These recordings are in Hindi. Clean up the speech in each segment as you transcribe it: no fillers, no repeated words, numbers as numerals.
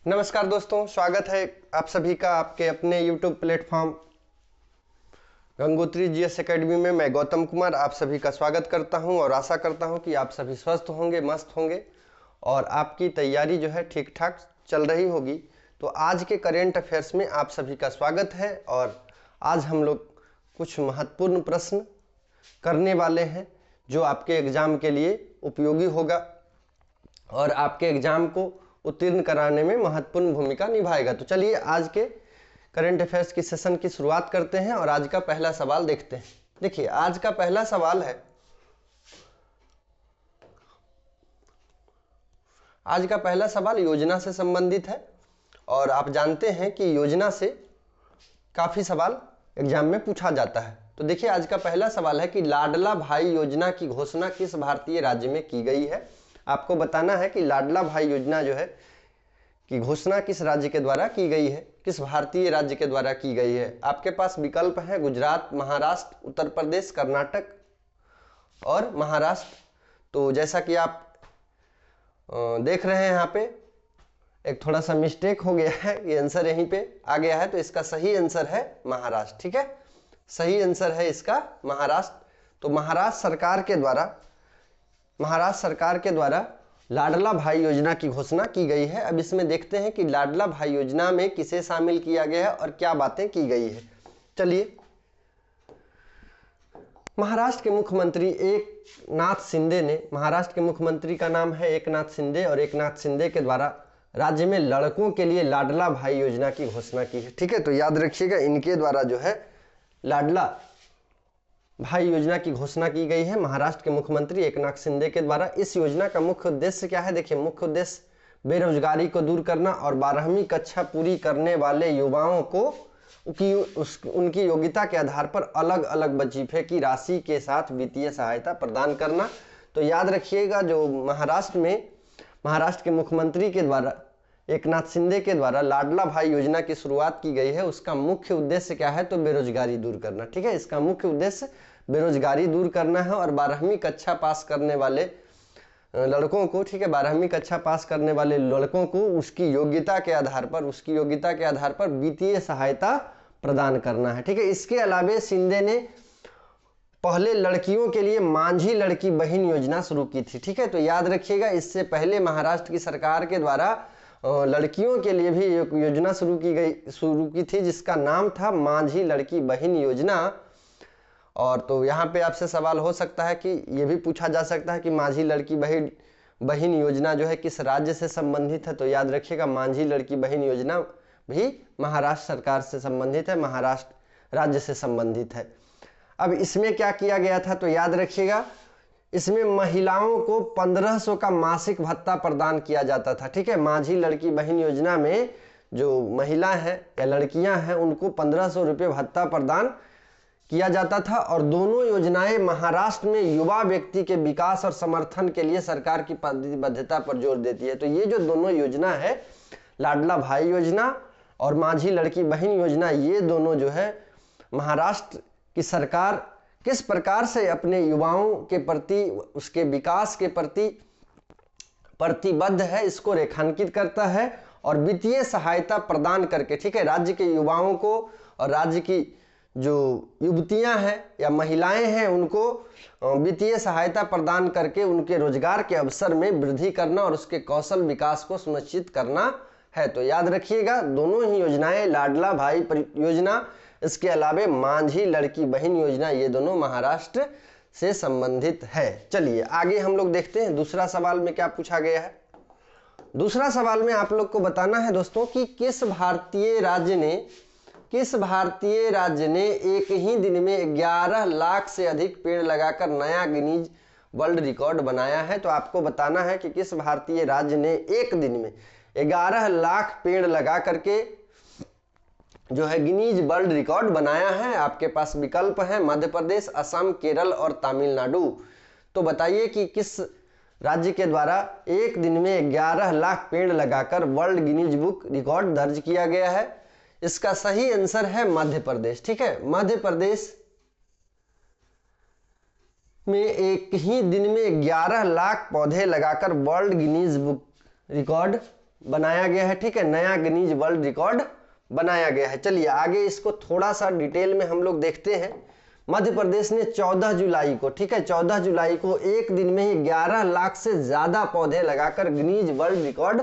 नमस्कार दोस्तों, स्वागत है आप सभी का आपके अपने YouTube platform Gangotri GS academy में। मैं गौतम कुमार आप सभी का स्वागत करता हूं और आशा करता हूं कि आप सभी स्वस्थ होंगे, मस्त होंगे और आपकी तैयारी जो है ठीक ठाक चल रही होगी। तो आज के करेंट अफेयर्स में आप सभी का स्वागत है और आज हम लोग कुछ महत्वपूर्ण प्रश्न करने वाले हैं जो आपके एग्ज़ाम के लिए उपयोगी होगा और आपके एग्ज़ाम को उत्तीर्ण कराने में महत्वपूर्ण भूमिका निभाएगा। तो चलिए आज के करंट अफेयर्स की सेशन की शुरुआत करते हैं और आज का पहला सवाल देखते हैं। देखिए, आज का पहला सवाल है, आज का पहला सवाल योजना से संबंधित है और आप जानते हैं कि योजना से काफ़ी सवाल एग्जाम में पूछा जाता है। तो देखिए, आज का पहला सवाल है कि लाडला भाई योजना की घोषणा किस भारतीय राज्य में की गई है। आपको बताना है कि लाडला भाई योजना जो है कि घोषणा किस राज्य के द्वारा की गई है, किस भारतीय राज्य के द्वारा की गई है। आपके पास विकल्प है गुजरात, महाराष्ट्र, उत्तर प्रदेश, कर्नाटक और महाराष्ट्र। तो जैसा कि आप देख रहे हैं यहाँ पे एक थोड़ा सा मिस्टेक हो गया है, ये आंसर यहीं पे आ गया है। तो इसका सही आंसर है महाराष्ट्र। ठीक है, सही आंसर है इसका महाराष्ट्र। तो महाराष्ट्र सरकार के द्वारा लाडला भाई योजना की घोषणा की गई है। अब इसमें देखते हैं कि लाडला भाई योजना में किसे शामिल किया गया है और क्या बातें की गई है। चलिए, महाराष्ट्र के मुख्यमंत्री एकनाथ शिंदे ने, महाराष्ट्र के मुख्यमंत्री का नाम है एकनाथ शिंदे और एकनाथ शिंदे के द्वारा राज्य में लड़कों के लिए लाडला भाई योजना की घोषणा की है। ठीक है, तो याद रखिएगा, इनके द्वारा जो है लाडला भाई योजना की घोषणा की गई है महाराष्ट्र के मुख्यमंत्री एकनाथ शिंदे के द्वारा। इस योजना का मुख्य उद्देश्य क्या है? देखिए, मुख्य उद्देश्य बेरोजगारी को दूर करना और 12वीं कक्षा पूरी करने वाले युवाओं को उनकी योग्यता के आधार पर अलग अलग वजीफे की राशि के साथ वित्तीय सहायता प्रदान करना। तो याद रखिएगा, जो महाराष्ट्र के मुख्यमंत्री के द्वारा एकनाथ शिंदे के द्वारा लाडला भाई योजना की शुरुआत की गई है, उसका मुख्य उद्देश्य क्या है? तो बेरोजगारी दूर करना। ठीक है, इसका मुख्य उद्देश्य बेरोजगारी दूर करना है और 12वीं कक्षा पास करने वाले लड़कों को, ठीक है, 12वीं कक्षा पास करने वाले लड़कों को उसकी योग्यता के आधार पर वित्तीय सहायता प्रदान करना है। ठीक है, इसके अलावा शिंदे ने पहले लड़कियों के लिए मांझी लड़की बहन योजना शुरू की थी। ठीक है, तो याद रखिएगा, इससे पहले महाराष्ट्र की सरकार के द्वारा लड़कियों के लिए भी एक योजना शुरू की थी जिसका नाम था मांझी लड़की बहन योजना। और तो यहाँ पे आपसे सवाल हो सकता है कि ये भी पूछा जा सकता है कि मांझी लड़की बहन योजना जो है किस राज्य से संबंधित है। तो याद रखिएगा, मांझी लड़की बहन योजना भी महाराष्ट्र सरकार से संबंधित है, महाराष्ट्र राज्य से संबंधित है। अब इसमें क्या किया गया था? तो याद रखिएगा, इसमें महिलाओं को 1500 का मासिक भत्ता प्रदान किया जाता था। ठीक है, मांझी लड़की बहन योजना में जो महिला है या लड़कियां हैं उनको 1500 रुपये भत्ता प्रदान किया जाता था। और दोनों योजनाएं महाराष्ट्र में युवा व्यक्ति के विकास और समर्थन के लिए सरकार की प्रतिबद्धता पर जोर देती है। तो ये जो दोनों योजना है, लाडला भाई योजना और मांझी लड़की बहन योजना, ये दोनों जो है महाराष्ट्र की सरकार किस प्रकार से अपने युवाओं के प्रति, उसके विकास के प्रति प्रतिबद्ध है, इसको रेखांकित करता है और वित्तीय सहायता प्रदान करके, ठीक है, राज्य के युवाओं को और राज्य की जो युवतियां हैं या महिलाएं हैं उनको वित्तीय सहायता प्रदान करके उनके रोजगार के अवसर में वृद्धि करना और उसके कौशल विकास को सुनिश्चित करना है। तो याद रखिएगा, दोनों ही योजनाएं, लाडला भाई योजना, इसके अलावा मांझी लड़की बहन योजना, ये दोनों महाराष्ट्र से संबंधित है। चलिए आगे हम लोग देखते हैं दूसरा सवाल में क्या पूछा गया है। दूसरा सवाल में आप लोग को बताना है दोस्तों कि किस भारतीय राज्य ने एक ही दिन में 11 लाख से अधिक पेड़ लगाकर नया गिनीज वर्ल्ड रिकॉर्ड बनाया है। तो आपको बताना है कि किस भारतीय राज्य ने एक दिन में 11 लाख पेड़ लगा करके जो है गिनीज वर्ल्ड रिकॉर्ड बनाया है। आपके पास विकल्प है मध्य प्रदेश, असम, केरल और तमिलनाडु। तो बताइए कि किस राज्य के द्वारा एक दिन में 11 लाख पेड़ लगाकर वर्ल्ड गिनीज बुक रिकॉर्ड दर्ज किया गया है। इसका सही आंसर है मध्य प्रदेश। ठीक है, मध्य प्रदेश में एक ही दिन में 11 लाख पौधे लगाकर वर्ल्ड गिनीज बुक रिकॉर्ड बनाया गया है, ठीक है, नया गिनीज वर्ल्ड रिकॉर्ड बनाया गया है। चलिए आगे इसको थोड़ा सा डिटेल में हम लोग देखते हैं। मध्य प्रदेश ने 14 जुलाई को, ठीक है, 14 जुलाई को एक दिन में ही 11 लाख से ज्यादा पौधे लगाकर गिनीज वर्ल्ड रिकॉर्ड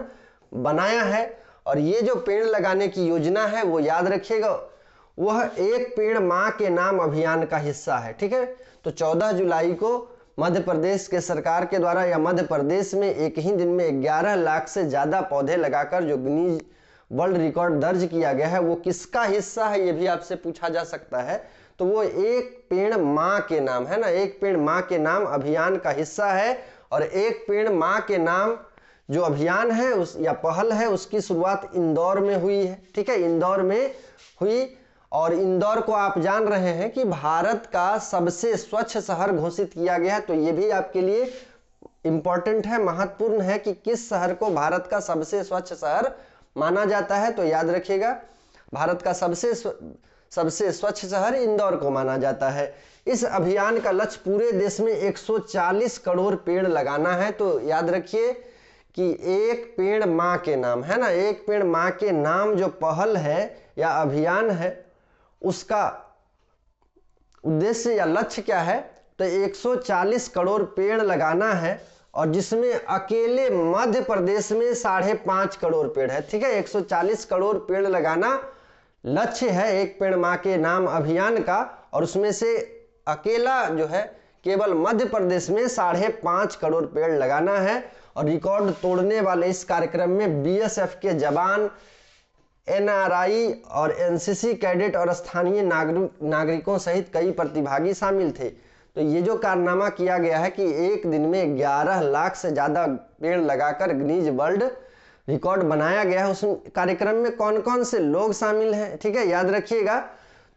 बनाया है। और ये जो पेड़ लगाने की योजना है वो याद रखिएगा, वह एक पेड़ मां के नाम अभियान का हिस्सा है, ठीक है। तो 14 जुलाई को मध्य प्रदेश के सरकार के द्वारा या मध्य प्रदेश में एक ही दिन में 11 लाख से ज्यादा पौधे लगाकर जो गिनीज वर्ल्ड रिकॉर्ड दर्ज किया गया है वो किसका हिस्सा है, ये भी आपसे पूछा जा सकता है। तो वो एक पेड़ मां के नाम है ना, एक पेड़ मां के नाम अभियान का हिस्सा है। और एक पेड़ मां के नाम जो अभियान है उस या पहल है उसकी शुरुआत इंदौर में हुई है, ठीक है, इंदौर में हुई। और इंदौर को आप जान रहे हैं कि भारत का सबसे स्वच्छ शहर घोषित किया गया है। तो ये भी आपके लिए इंपॉर्टेंट है, महत्वपूर्ण है कि किस शहर को भारत का सबसे स्वच्छ शहर माना जाता है। तो याद रखिएगा भारत का सबसे स्वच्छ शहर इंदौर को माना जाता है। इस अभियान का लक्ष्य पूरे देश में 140 करोड़ पेड़ लगाना है। तो याद रखिए कि एक पेड़ मां के नाम है ना, एक पेड़ मां के नाम जो पहल है या अभियान है उसका उद्देश्य या लक्ष्य क्या है, तो 140 करोड़ पेड़ लगाना है। और जिसमें अकेले मध्य प्रदेश में 5.5 करोड़ पेड़ है, ठीक है, 140 करोड़ पेड़ लगाना लक्ष्य है एक पेड़ मां के नाम अभियान का। और उसमें से अकेला जो है केवल मध्य प्रदेश में 5.5 करोड़ पेड़ लगाना है। और रिकॉर्ड तोड़ने वाले इस कार्यक्रम में बीएसएफ के जवान, एनआरआई और एनसीसी कैडेट और स्थानीय नागरिकों सहित कई प्रतिभागी शामिल थे। तो ये जो कारनामा किया गया है कि एक दिन में 11 लाख से ज्यादा पेड़ लगाकर गिनीज वर्ल्ड रिकॉर्ड बनाया गया है, उस कार्यक्रम में कौन कौन से लोग शामिल हैं, ठीक है, याद रखिएगा।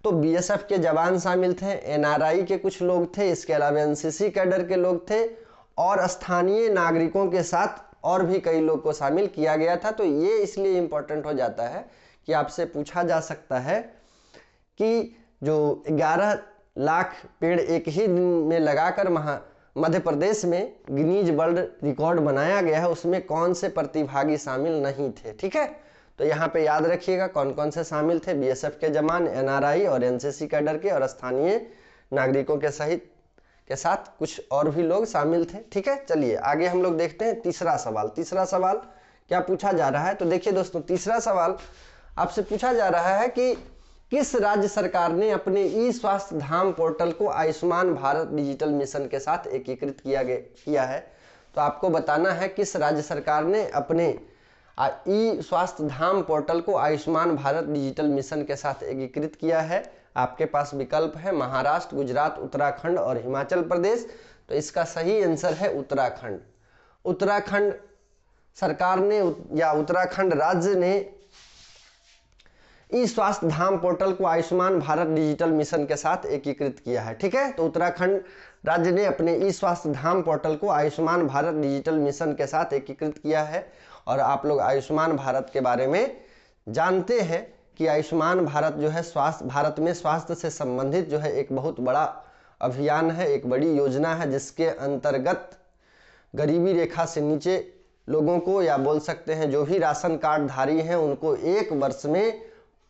तो बीएसएफ के जवान शामिल थे, एनआरआई के कुछ लोग थे, इसके अलावा एनसीसी कैडर के लोग थे और स्थानीय नागरिकों के साथ और भी कई लोग को शामिल किया गया था। तो ये इसलिए इंपॉर्टेंट हो जाता है कि आपसे पूछा जा सकता है कि जो 11 लाख पेड़ एक ही दिन में लगाकर मध्य प्रदेश में गिनीज वर्ल्ड रिकॉर्ड बनाया गया है उसमें कौन से प्रतिभागी शामिल नहीं थे, ठीक है। तो यहाँ पे याद रखिएगा कौन कौन से शामिल थे, बीएसएफ के जवान, एनआरआई और एनसीसी कैडर के और स्थानीय नागरिकों के साथ कुछ और भी लोग शामिल थे, ठीक है। चलिए आगे हम लोग देखते हैं तीसरा सवाल। तीसरा सवाल क्या पूछा जा रहा है, तो देखिए दोस्तों तीसरा सवाल आपसे पूछा जा रहा है कि किस राज्य सरकार ने अपने ई स्वास्थ्य धाम पोर्टल को आयुष्मान भारत डिजिटल मिशन के साथ एकीकृत किया है। तो आपको बताना है किस राज्य सरकार ने अपने ई स्वास्थ्य धाम पोर्टल को आयुष्मान भारत डिजिटल मिशन के साथ एकीकृत किया है। आपके पास विकल्प है महाराष्ट्र, गुजरात, उत्तराखंड और हिमाचल प्रदेश। तो इसका सही आंसर है उत्तराखंड। उत्तराखंड सरकार ने या उत्तराखंड राज्य ने ई स्वास्थ्य धाम पोर्टल को आयुष्मान भारत डिजिटल मिशन के साथ एकीकृत किया है, ठीक है। तो उत्तराखंड राज्य ने अपने ई स्वास्थ्य धाम पोर्टल को आयुष्मान भारत डिजिटल मिशन के साथ एकीकृत किया है। और आप लोग आयुष्मान भारत के बारे में जानते हैं कि आयुष्मान भारत जो है भारत में स्वास्थ्य से संबंधित जो है एक बहुत बड़ा अभियान है, एक बड़ी योजना है जिसके अंतर्गत गरीबी रेखा से नीचे लोगों को या बोल सकते हैं जो भी राशन कार्ड धारी हैं उनको एक वर्ष में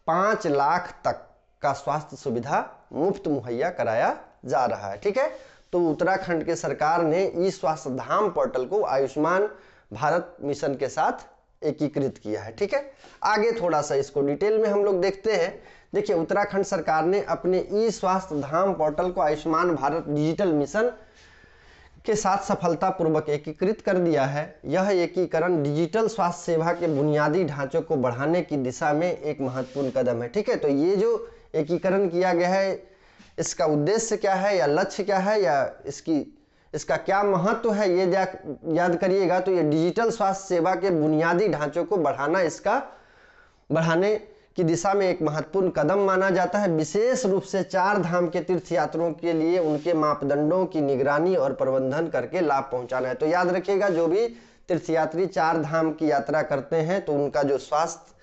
5 लाख तक का स्वास्थ्य सुविधा मुफ्त मुहैया कराया जा रहा है, ठीक है। तो उत्तराखंड के सरकार ने ई स्वास्थ्य धाम पोर्टल को आयुष्मान भारत मिशन के साथ एकीकृत किया है, ठीक है। आगे थोड़ा सा इसको डिटेल में हम लोग देखते हैं। देखिए उत्तराखंड सरकार ने अपने ई स्वास्थ्य धाम पोर्टल को आयुष्मान भारत डिजिटल मिशन के साथ सफलतापूर्वक एकीकृत कर दिया है। यह एकीकरण डिजिटल स्वास्थ्य सेवा के बुनियादी ढांचों को बढ़ाने की दिशा में एक महत्वपूर्ण कदम है, ठीक है। तो ये जो एकीकरण किया गया है इसका उद्देश्य क्या है या लक्ष्य क्या है या इसका क्या महत्व है ये याद करिएगा। तो ये डिजिटल स्वास्थ्य सेवा के बुनियादी ढांचों को बढ़ाने की दिशा में एक महत्वपूर्ण कदम माना जाता है। विशेष रूप से 4 धाम के तीर्थयात्रियों के लिए उनके मापदंडों की निगरानी और प्रबंधन करके लाभ पहुंचाना है। तो याद रखिएगा जो भी तीर्थयात्री 4 धाम की यात्रा करते हैं तो उनका जो स्वास्थ्य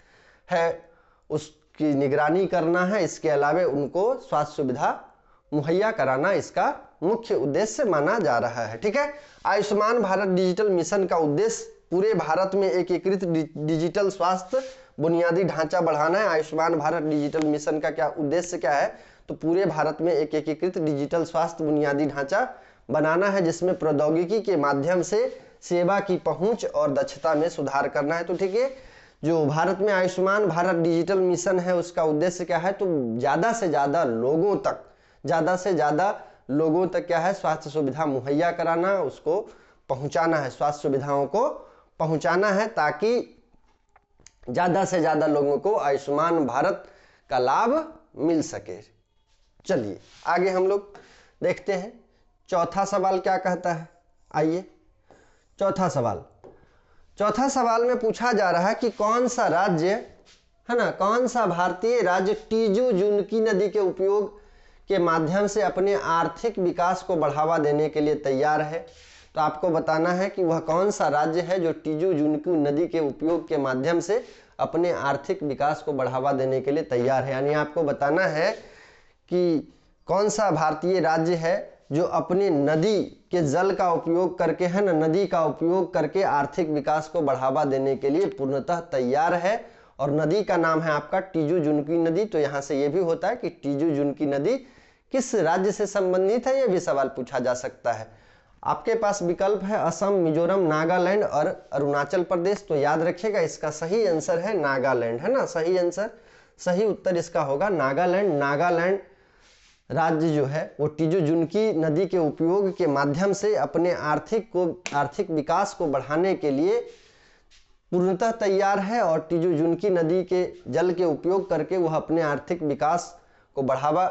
है उसकी निगरानी करना है। इसके अलावा उनको स्वास्थ्य सुविधा मुहैया कराना इसका मुख्य उद्देश्य माना जा रहा है, ठीक है। आयुष्मान भारत डिजिटल मिशन का उद्देश्य पूरे भारत में एकीकृत डिजिटल स्वास्थ्य बुनियादी ढांचा बढ़ाना है। आयुष्मान भारत डिजिटल मिशन का क्या उद्देश्य क्या है, तो पूरे भारत में एक एकीकृत डिजिटल स्वास्थ्य बुनियादी ढांचा बनाना है, जिसमें प्रौद्योगिकी के माध्यम से सेवा की पहुंच और दक्षता में सुधार करना है। तो ठीक है, जो भारत में आयुष्मान भारत डिजिटल मिशन है उसका उद्देश्य क्या है, तो ज़्यादा से ज़्यादा लोगों तक क्या है, स्वास्थ्य सुविधा मुहैया कराना, उसको पहुंचाना है, स्वास्थ्य सुविधाओं को पहुंचाना है, ताकि ज़्यादा से ज़्यादा लोगों को आयुष्मान भारत का लाभ मिल सके। चलिए आगे हम लोग देखते हैं चौथा सवाल क्या कहता है। आइए चौथा सवाल में पूछा जा रहा है कि कौन सा राज्य है ना, कौन सा भारतीय राज्य टीजू जुनकी नदी के उपयोग के माध्यम से अपने आर्थिक विकास को बढ़ावा देने के लिए तैयार है। तो आपको बताना है कि वह कौन सा राज्य है जो टीजू जुनकी नदी के उपयोग के माध्यम से अपने आर्थिक विकास को बढ़ावा देने के लिए तैयार है। यानी आपको बताना है कि कौन सा भारतीय राज्य है जो अपने नदी के जल का उपयोग करके, है ना, नदी का उपयोग करके आर्थिक विकास को बढ़ावा देने के लिए पूर्णतः तैयार है। और नदी का नाम है आपका टीजू जुनकी नदी। तो यहाँ से ये भी होता है कि टीजू जुनकी नदी किस राज्य से संबंधित है, ये भी सवाल पूछा जा सकता है। आपके पास विकल्प है असम, मिजोरम, नागालैंड और अरुणाचल प्रदेश। तो याद रखिएगा इसका सही आंसर है नागालैंड, है ना, सही आंसर, सही उत्तर इसका होगा नागालैंड। नागालैंड राज्य जो है वो टीजू जुनकी नदी के उपयोग के माध्यम से अपने आर्थिक विकास को बढ़ाने के लिए पूर्णतः तैयार है, और टीजू जुनकी नदी के जल के उपयोग करके वह अपने आर्थिक विकास को बढ़ावा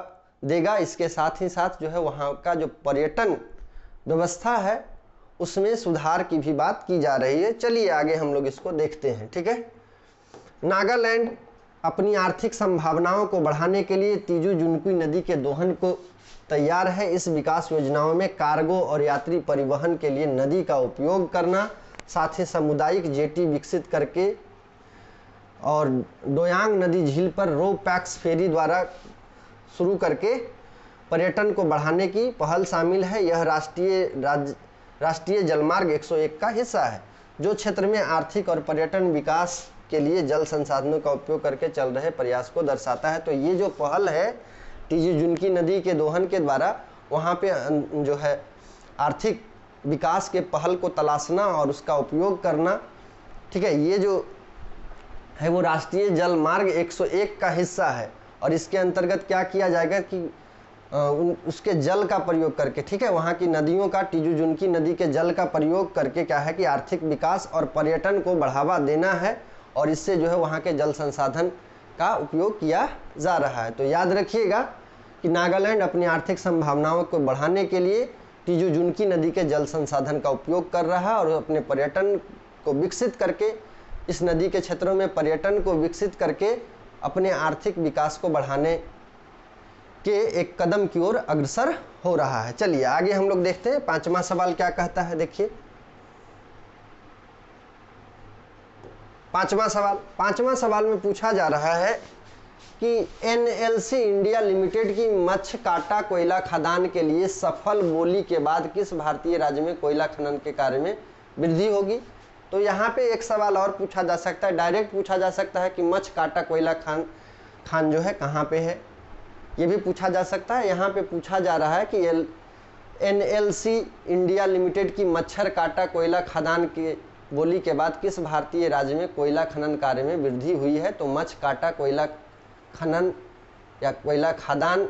देगा। इसके साथ ही साथ जो है वहाँ का जो पर्यटन व्यवस्था है उसमें सुधार की भी बात की जा रही है। चलिए आगे हम लोग इसको देखते हैं। ठीक है, नागालैंड अपनी आर्थिक संभावनाओं को बढ़ाने के लिए टीजू जुनकी नदी के दोहन को तैयार है। इस विकास योजनाओं में कार्गो और यात्री परिवहन के लिए नदी का उपयोग करना, साथ ही सामुदायिक जेटी विकसित करके और डोयांग नदी झील पर रो पैक्स फेरी द्वारा शुरू करके पर्यटन को बढ़ाने की पहल शामिल है। यह राष्ट्रीय जलमार्ग 101 का हिस्सा है, जो क्षेत्र में आर्थिक और पर्यटन विकास के लिए जल संसाधनों का उपयोग करके चल रहे प्रयास को दर्शाता है। तो ये जो पहल है टीजू जुनकी नदी के दोहन के द्वारा, वहाँ पे जो है आर्थिक विकास के पहल को तलाशना और उसका उपयोग करना, ठीक है, ये जो है वो राष्ट्रीय जल मार्ग 101 का हिस्सा है। और इसके अंतर्गत क्या किया जाएगा कि उसके जल का प्रयोग करके, ठीक है, वहाँ की नदियों का, टीजू जुनकी नदी के जल का प्रयोग करके क्या है कि आर्थिक विकास और पर्यटन को बढ़ावा देना है, और इससे जो है वहाँ के जल संसाधन का उपयोग किया जा रहा है। तो याद रखिएगा कि नागालैंड अपनी आर्थिक संभावनाओं को बढ़ाने के लिए टीजू जुनकी नदी के जल संसाधन का उपयोग कर रहा है, और अपने पर्यटन को विकसित करके, इस नदी के क्षेत्रों में पर्यटन को विकसित करके अपने आर्थिक विकास को बढ़ाने के एक कदम की ओर अग्रसर हो रहा है। चलिए आगे हम लोग देखते हैं पांचवा सवाल क्या कहता है। देखिए पांचवा सवाल में पूछा जा रहा है कि एनएलसी इंडिया लिमिटेड की मत्स्य काटा कोयला खदान के लिए सफल बोली के बाद किस भारतीय राज्य में कोयला खनन के कार्य में वृद्धि होगी। तो यहाँ पे एक सवाल और पूछा जा सकता है, डायरेक्ट पूछा जा सकता है कि मत्स्य काटा कोयला खान जो है कहाँ पे है, ये भी पूछा जा सकता है। यहाँ पे पूछा जा रहा है कि एनएलसी इंडिया लिमिटेड की मच्छर काटा कोयला खदान के बोली के बाद किस भारतीय राज्य में कोयला खनन कार्य में वृद्धि हुई है। तो मत्स्य काटा कोयला खनन या कोयला खदान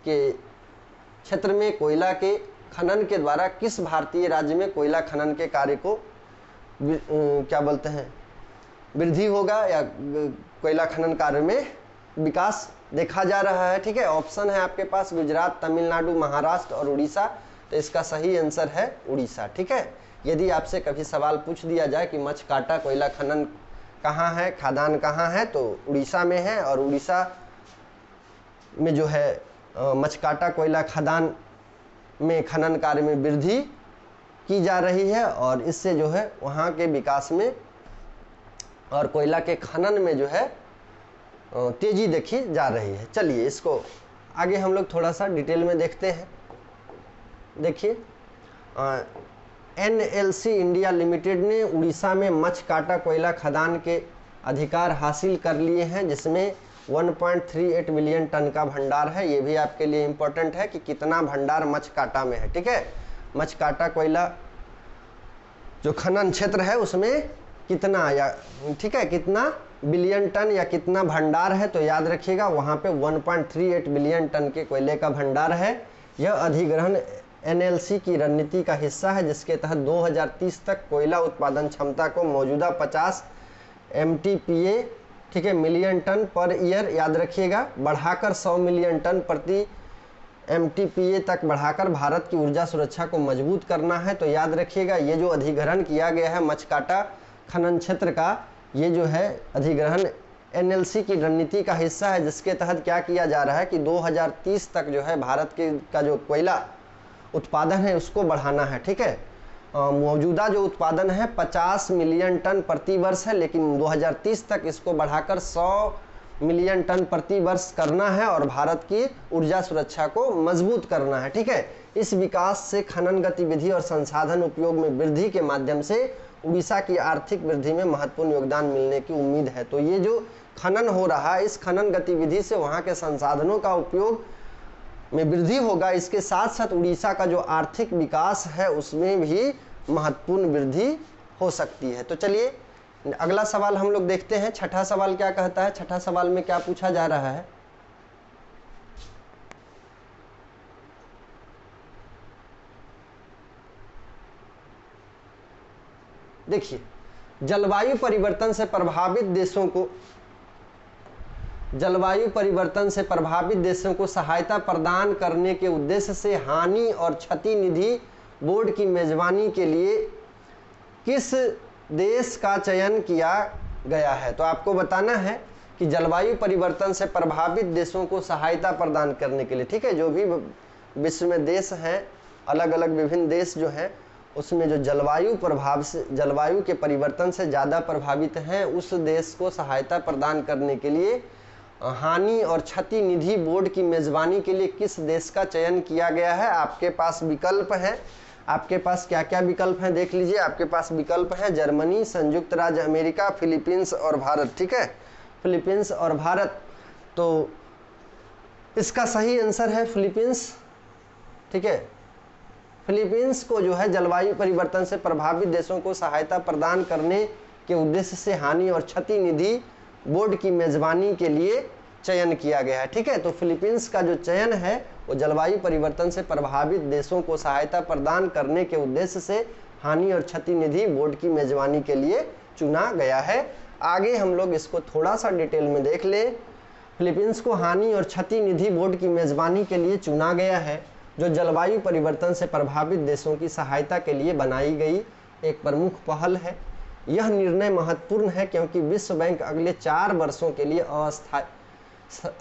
के क्षेत्र में कोयला के खनन के द्वारा किस भारतीय राज्य में कोयला खनन के कार्य को क्या बोलते हैं वृद्धि होगा या कोयला खनन कार्य में विकास देखा जा रहा है। ठीक है, ऑप्शन है आपके पास गुजरात, तमिलनाडु, महाराष्ट्र और उड़ीसा। तो इसका सही आंसर है उड़ीसा। ठीक है, यदि आपसे कभी सवाल पूछ दिया जाए कि मत्स्य काटा कोयला खनन कहाँ है, खदान कहाँ है, तो उड़ीसा में है। और उड़ीसा में जो है मत्स्य काटा कोयला खदान में खनन कार्य में वृद्धि की जा रही है, और इससे जो है वहाँ के विकास में और कोयला के खनन में जो है तेजी देखी जा रही है। चलिए इसको आगे हम लोग थोड़ा सा डिटेल में देखते हैं। देखिए NLC इंडिया लिमिटेड ने उड़ीसा में मछकाटा कोयला खदान के अधिकार हासिल कर लिए हैं, जिसमें 1.38 मिलियन टन का भंडार है। ये भी आपके लिए इंपॉर्टेंट है कि कितना भंडार मछकाटा में है। ठीक है, मछकाटा कोयला जो खनन क्षेत्र है उसमें कितना, या ठीक है, कितना बिलियन टन या कितना भंडार है, तो याद रखिएगा वहाँ पे 1.38 बिलियन टन के कोयले का भंडार है। यह अधिग्रहण NLC की रणनीति का हिस्सा है, जिसके तहत 2030 तक कोयला उत्पादन क्षमता को मौजूदा 50 MTPA, ठीक है, मिलियन टन पर ईयर, याद रखिएगा, बढ़ाकर 100 मिलियन टन प्रति MTPA तक बढ़ाकर भारत की ऊर्जा सुरक्षा को मजबूत करना है। तो याद रखिएगा ये जो अधिग्रहण किया गया है मछकाटा खनन क्षेत्र का, ये जो है अधिग्रहण NLC की रणनीति का हिस्सा है, जिसके तहत क्या किया जा रहा है कि 2030 तक जो है भारत के का जो कोयला उत्पादन है उसको बढ़ाना है। ठीक है, मौजूदा जो उत्पादन है 50 मिलियन टन प्रति वर्ष है, लेकिन 2030 तक इसको बढ़ाकर 100 मिलियन टन प्रति वर्ष करना है और भारत की ऊर्जा सुरक्षा को मजबूत करना है। ठीक है, इस विकास से खनन गतिविधि और संसाधन उपयोग में वृद्धि के माध्यम से उड़ीसा की आर्थिक वृद्धि में महत्वपूर्ण योगदान मिलने की उम्मीद है। तो ये जो खनन हो रहा है, इस खनन गतिविधि से वहाँ के संसाधनों का उपयोग में वृद्धि होगा। इसके साथ साथ उड़ीसा का जो आर्थिक विकास है उसमें भी महत्वपूर्ण वृद्धि हो सकती है। तो चलिए अगला सवाल हम लोग देखते हैं। छठा सवाल क्या कहता है, छठा सवाल में क्या पूछा जा रहा है, देखिए, जलवायु परिवर्तन से प्रभावित देशों को सहायता प्रदान करने के उद्देश्य से हानि और क्षति निधि बोर्ड की मेजबानी के लिए किस देश का चयन किया गया है। तो आपको बताना है कि जलवायु परिवर्तन से प्रभावित देशों को सहायता प्रदान करने के लिए, ठीक है, जो भी विश्व में देश हैं, अलग अलग विभिन्न देश जो हैं, उसमें जो जलवायु के परिवर्तन से ज़्यादा प्रभावित हैं, उस देश को सहायता प्रदान करने के लिए हानि और क्षति निधि बोर्ड की मेजबानी के लिए किस देश का चयन किया गया है। आपके पास विकल्प है, आपके पास क्या क्या विकल्प हैं देख लीजिए। आपके पास विकल्प है जर्मनी, संयुक्त राज्य अमेरिका, फिलीपींस और भारत। ठीक है, फिलीपींस और भारत। तो इसका सही आंसर है फिलीपींस। ठीक है, फिलीपींस को जो है जलवायु परिवर्तन से प्रभावित देशों को सहायता प्रदान करने के उद्देश्य से हानि और क्षति निधि बोर्ड की मेजबानी के लिए चयन किया गया है। ठीक है, तो फिलीपींस का जो चयन है वो जलवायु परिवर्तन से प्रभावित देशों को सहायता प्रदान करने के उद्देश्य से हानि और क्षति निधि बोर्ड की मेजबानी के लिए चुना गया है। आगे हम लोग इसको थोड़ा सा डिटेल में देख लें। फिलीपींस को हानि और क्षति निधि बोर्ड की मेजबानी के लिए चुना गया है, जो जलवायु परिवर्तन से प्रभावित देशों की सहायता के लिए बनाई गई एक प्रमुख पहल है। यह निर्णय महत्वपूर्ण है क्योंकि विश्व बैंक अगले 4 वर्षों के लिए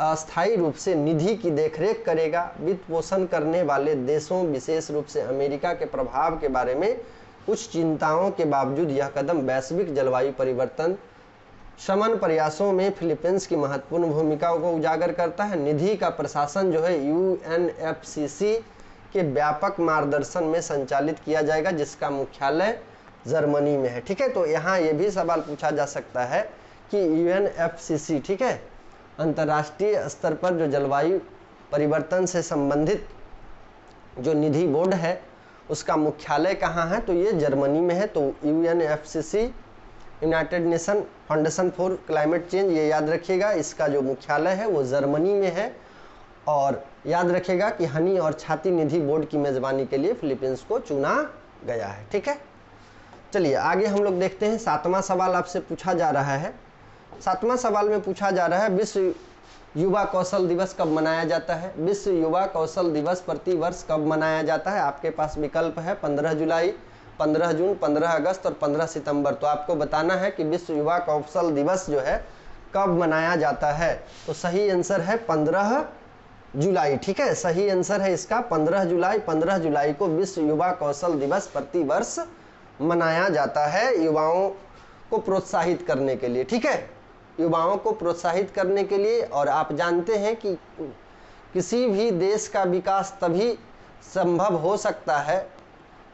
अस्थायी रूप से निधि की देखरेख करेगा। वित्त पोषण करने वाले देशों, विशेष रूप से अमेरिका के प्रभाव के बारे में कुछ चिंताओं के बावजूद यह कदम वैश्विक जलवायु परिवर्तन शमन प्रयासों में फिलीपींस की महत्वपूर्ण भूमिका को उजागर करता है। निधि का प्रशासन जो है UNFCCC के व्यापक मार्गदर्शन में संचालित किया जाएगा, जिसका मुख्यालय जर्मनी में है। ठीक है, तो यहाँ ये भी सवाल पूछा जा सकता है कि UNFCCC, ठीक है, अंतर्राष्ट्रीय स्तर पर जो जलवायु परिवर्तन से संबंधित जो निधि बोर्ड है उसका मुख्यालय कहाँ है, तो ये जर्मनी में है। तो UNFCCC, United nation foundation for climate change, ये याद रखिएगा, इसका जो मुख्यालय है वो जर्मनी में है। और याद रखिएगा कि हानि और क्षति निधि बोर्ड की मेजबानी के लिए फिलीपींस को चुना गया है। ठीक है, चलिए आगे हम लोग देखते हैं। 7वां सवाल आपसे पूछा जा रहा है। 7वां सवाल में पूछा जा रहा है विश्व युवा कौशल दिवस कब मनाया जाता है। विश्व युवा कौशल दिवस प्रति वर्ष कब मनाया जाता है। आपके पास विकल्प है 15 जुलाई, 15 जून, 15 अगस्त और 15 सितंबर। तो आपको बताना है कि विश्व युवा कौशल दिवस जो है कब मनाया जाता है। तो सही आंसर है 15 जुलाई। ठीक है, सही आंसर है इसका 15 जुलाई। 15 जुलाई को विश्व युवा कौशल दिवस प्रति वर्ष मनाया जाता है, युवाओं को प्रोत्साहित करने के लिए। ठीक है, युवाओं को प्रोत्साहित करने के लिए। और आप जानते हैं कि किसी भी देश का विकास तभी संभव हो सकता है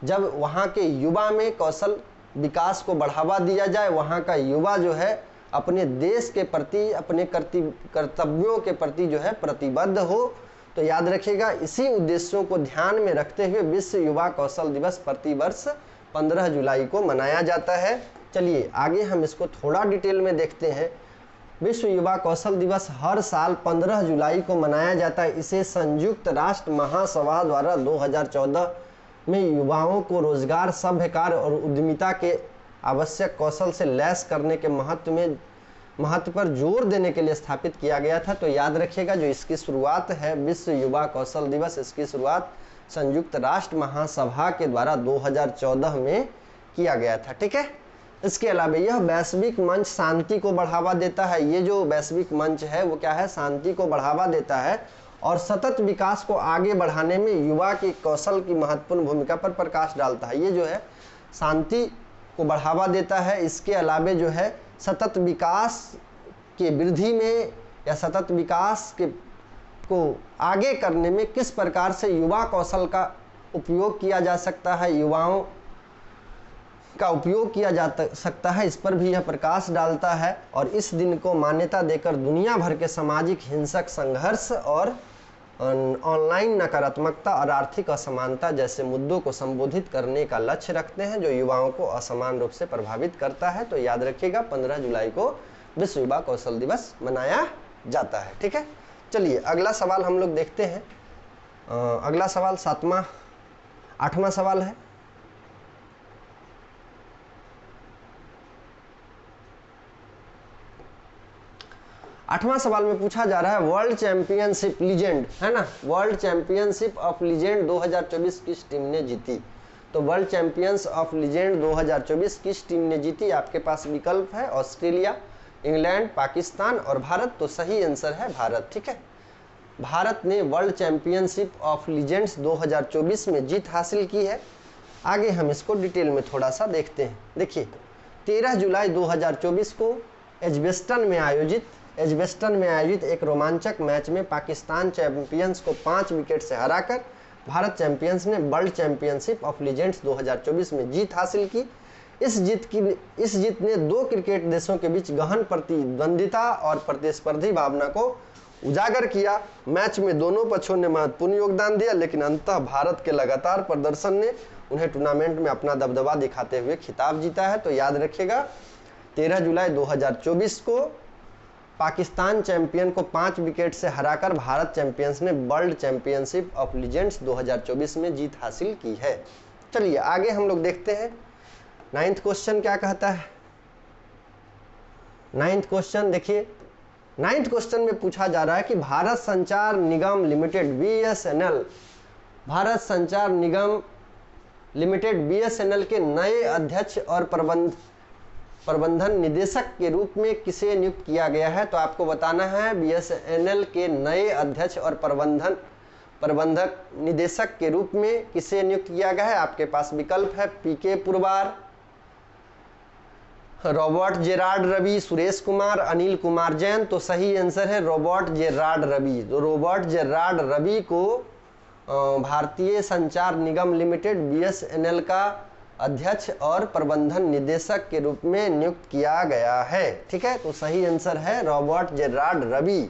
जब वहाँ के युवा में कौशल विकास को बढ़ावा दिया जाए, वहाँ का युवा जो है अपने देश के प्रति, अपने कर्तव्यों के प्रति जो है प्रतिबद्ध हो। तो याद रखिएगा, इसी उद्देश्यों को ध्यान में रखते हुए विश्व युवा कौशल दिवस प्रतिवर्ष 15 जुलाई को मनाया जाता है। चलिए आगे हम इसको थोड़ा डिटेल में देखते हैं। विश्व युवा कौशल दिवस हर साल 15 जुलाई को मनाया जाता है। इसे संयुक्त राष्ट्र महासभा द्वारा 2014 में युवाओं को रोजगार, सभ्य कार्य और उद्यमिता के आवश्यक कौशल से लैस करने के महत्व पर जोर देने के लिए स्थापित किया गया था। तो याद रखिएगा, जो इसकी शुरुआत है विश्व युवा कौशल दिवस, इसकी शुरुआत संयुक्त राष्ट्र महासभा के द्वारा 2014 में किया गया था। ठीक है, इसके अलावा यह वैश्विक मंच शांति को बढ़ावा देता है। ये जो वैश्विक मंच है वो क्या है, शांति को बढ़ावा देता है और सतत विकास को आगे बढ़ाने में युवा की कौशल की महत्वपूर्ण भूमिका पर प्रकाश डालता है। ये जो है शांति को बढ़ावा देता है। इसके अलावा जो है सतत विकास के वृद्धि में या सतत विकास को आगे करने में किस प्रकार से युवा कौशल का उपयोग किया जा सकता है, युवाओं का उपयोग किया जा सकता है, इस पर भी यह प्रकाश डालता है। और इस दिन को मान्यता देकर दुनिया भर के सामाजिक हिंसक संघर्ष और ऑनलाइन नकारात्मकता और आर्थिक असमानता जैसे मुद्दों को संबोधित करने का लक्ष्य रखते हैं, जो युवाओं को असमान रूप से प्रभावित करता है। तो याद रखिएगा, 15 जुलाई को विश्व युवा कौशल दिवस मनाया जाता है। ठीक है, चलिए अगला सवाल हम लोग देखते हैं। अगला सवाल 8वां सवाल है। 8वां सवाल में पूछा जा रहा है वर्ल्ड चैंपियनशिप लीजेंड, है ना, वर्ल्ड चैंपियनशिप ऑफ लीजेंड 2024 किस टीम ने जीती। तो वर्ल्ड चैंपियंस ऑफ लीजेंड 2024 किस टीम ने जीती। आपके पास विकल्प है ऑस्ट्रेलिया, इंग्लैंड, पाकिस्तान और भारत। तो सही आंसर है भारत। ठीक है, भारत ने वर्ल्ड चैंपियनशिप ऑफ लीजेंड्स 2024 में जीत हासिल की है। आगे हम इसको डिटेल में थोड़ा सा देखते हैं। देखिए 13 जुलाई 2024 को एजबेस्टन में आयोजित एक रोमांचक मैच में पाकिस्तान चैंपियंस को 5 विकेट से हराकर भारत चैंपियंस ने वर्ल्ड चैंपियनशिप ऑफ लीजेंड्स 2024 में जीत हासिल की। इस जीत ने 2 क्रिकेट देशों के बीच गहन प्रतिद्वंदिता और प्रतिस्पर्धी भावना को उजागर किया। मैच में दोनों पक्षों ने महत्वपूर्ण योगदान दिया, लेकिन अंततः भारत के लगातार प्रदर्शन ने उन्हें टूर्नामेंट में अपना दबदबा दिखाते हुए खिताब जीता है। तो याद रखिएगा 13 जुलाई 2024 को पाकिस्तान चैंपियन को 5 विकेट से हराकर भारत चैंपियंस ने वर्ल्ड चैंपियनशिप ऑफ लीजेंड्स 2024 में जीत हासिल की है। चलिए आगे हम लोग देखते हैं 9th क्वेश्चन क्या कहता है। 9th क्वेश्चन देखिए, 9th क्वेश्चन में पूछा जा रहा है कि भारत संचार निगम लिमिटेड BSNL, भारत संचार निगम लिमिटेड BSNL के नए अध्यक्ष और प्रबंधन निदेशक के रूप में किसे नियुक्त किया गया है। तो आपको बताना है BSNL के नए अध्यक्ष और प्रबंधक निदेशक के रूप में किसे नियुक्त किया गया है। आपके पास विकल्प है PK Purwar, Robert Gerard Ravi, Suresh Kumar, Anil Kumar Jain. तो सही आंसर है रॉबर्ट जेरार्ड रवि। तो रॉबर्ट जेरार्ड रवि को भारतीय संचार निगम लिमिटेड BSNL का अध्यक्ष और प्रबंधन निदेशक के रूप में नियुक्त किया गया है। ठीक है, तो सही आंसर है रॉबर्ट जेरार्ड रवि।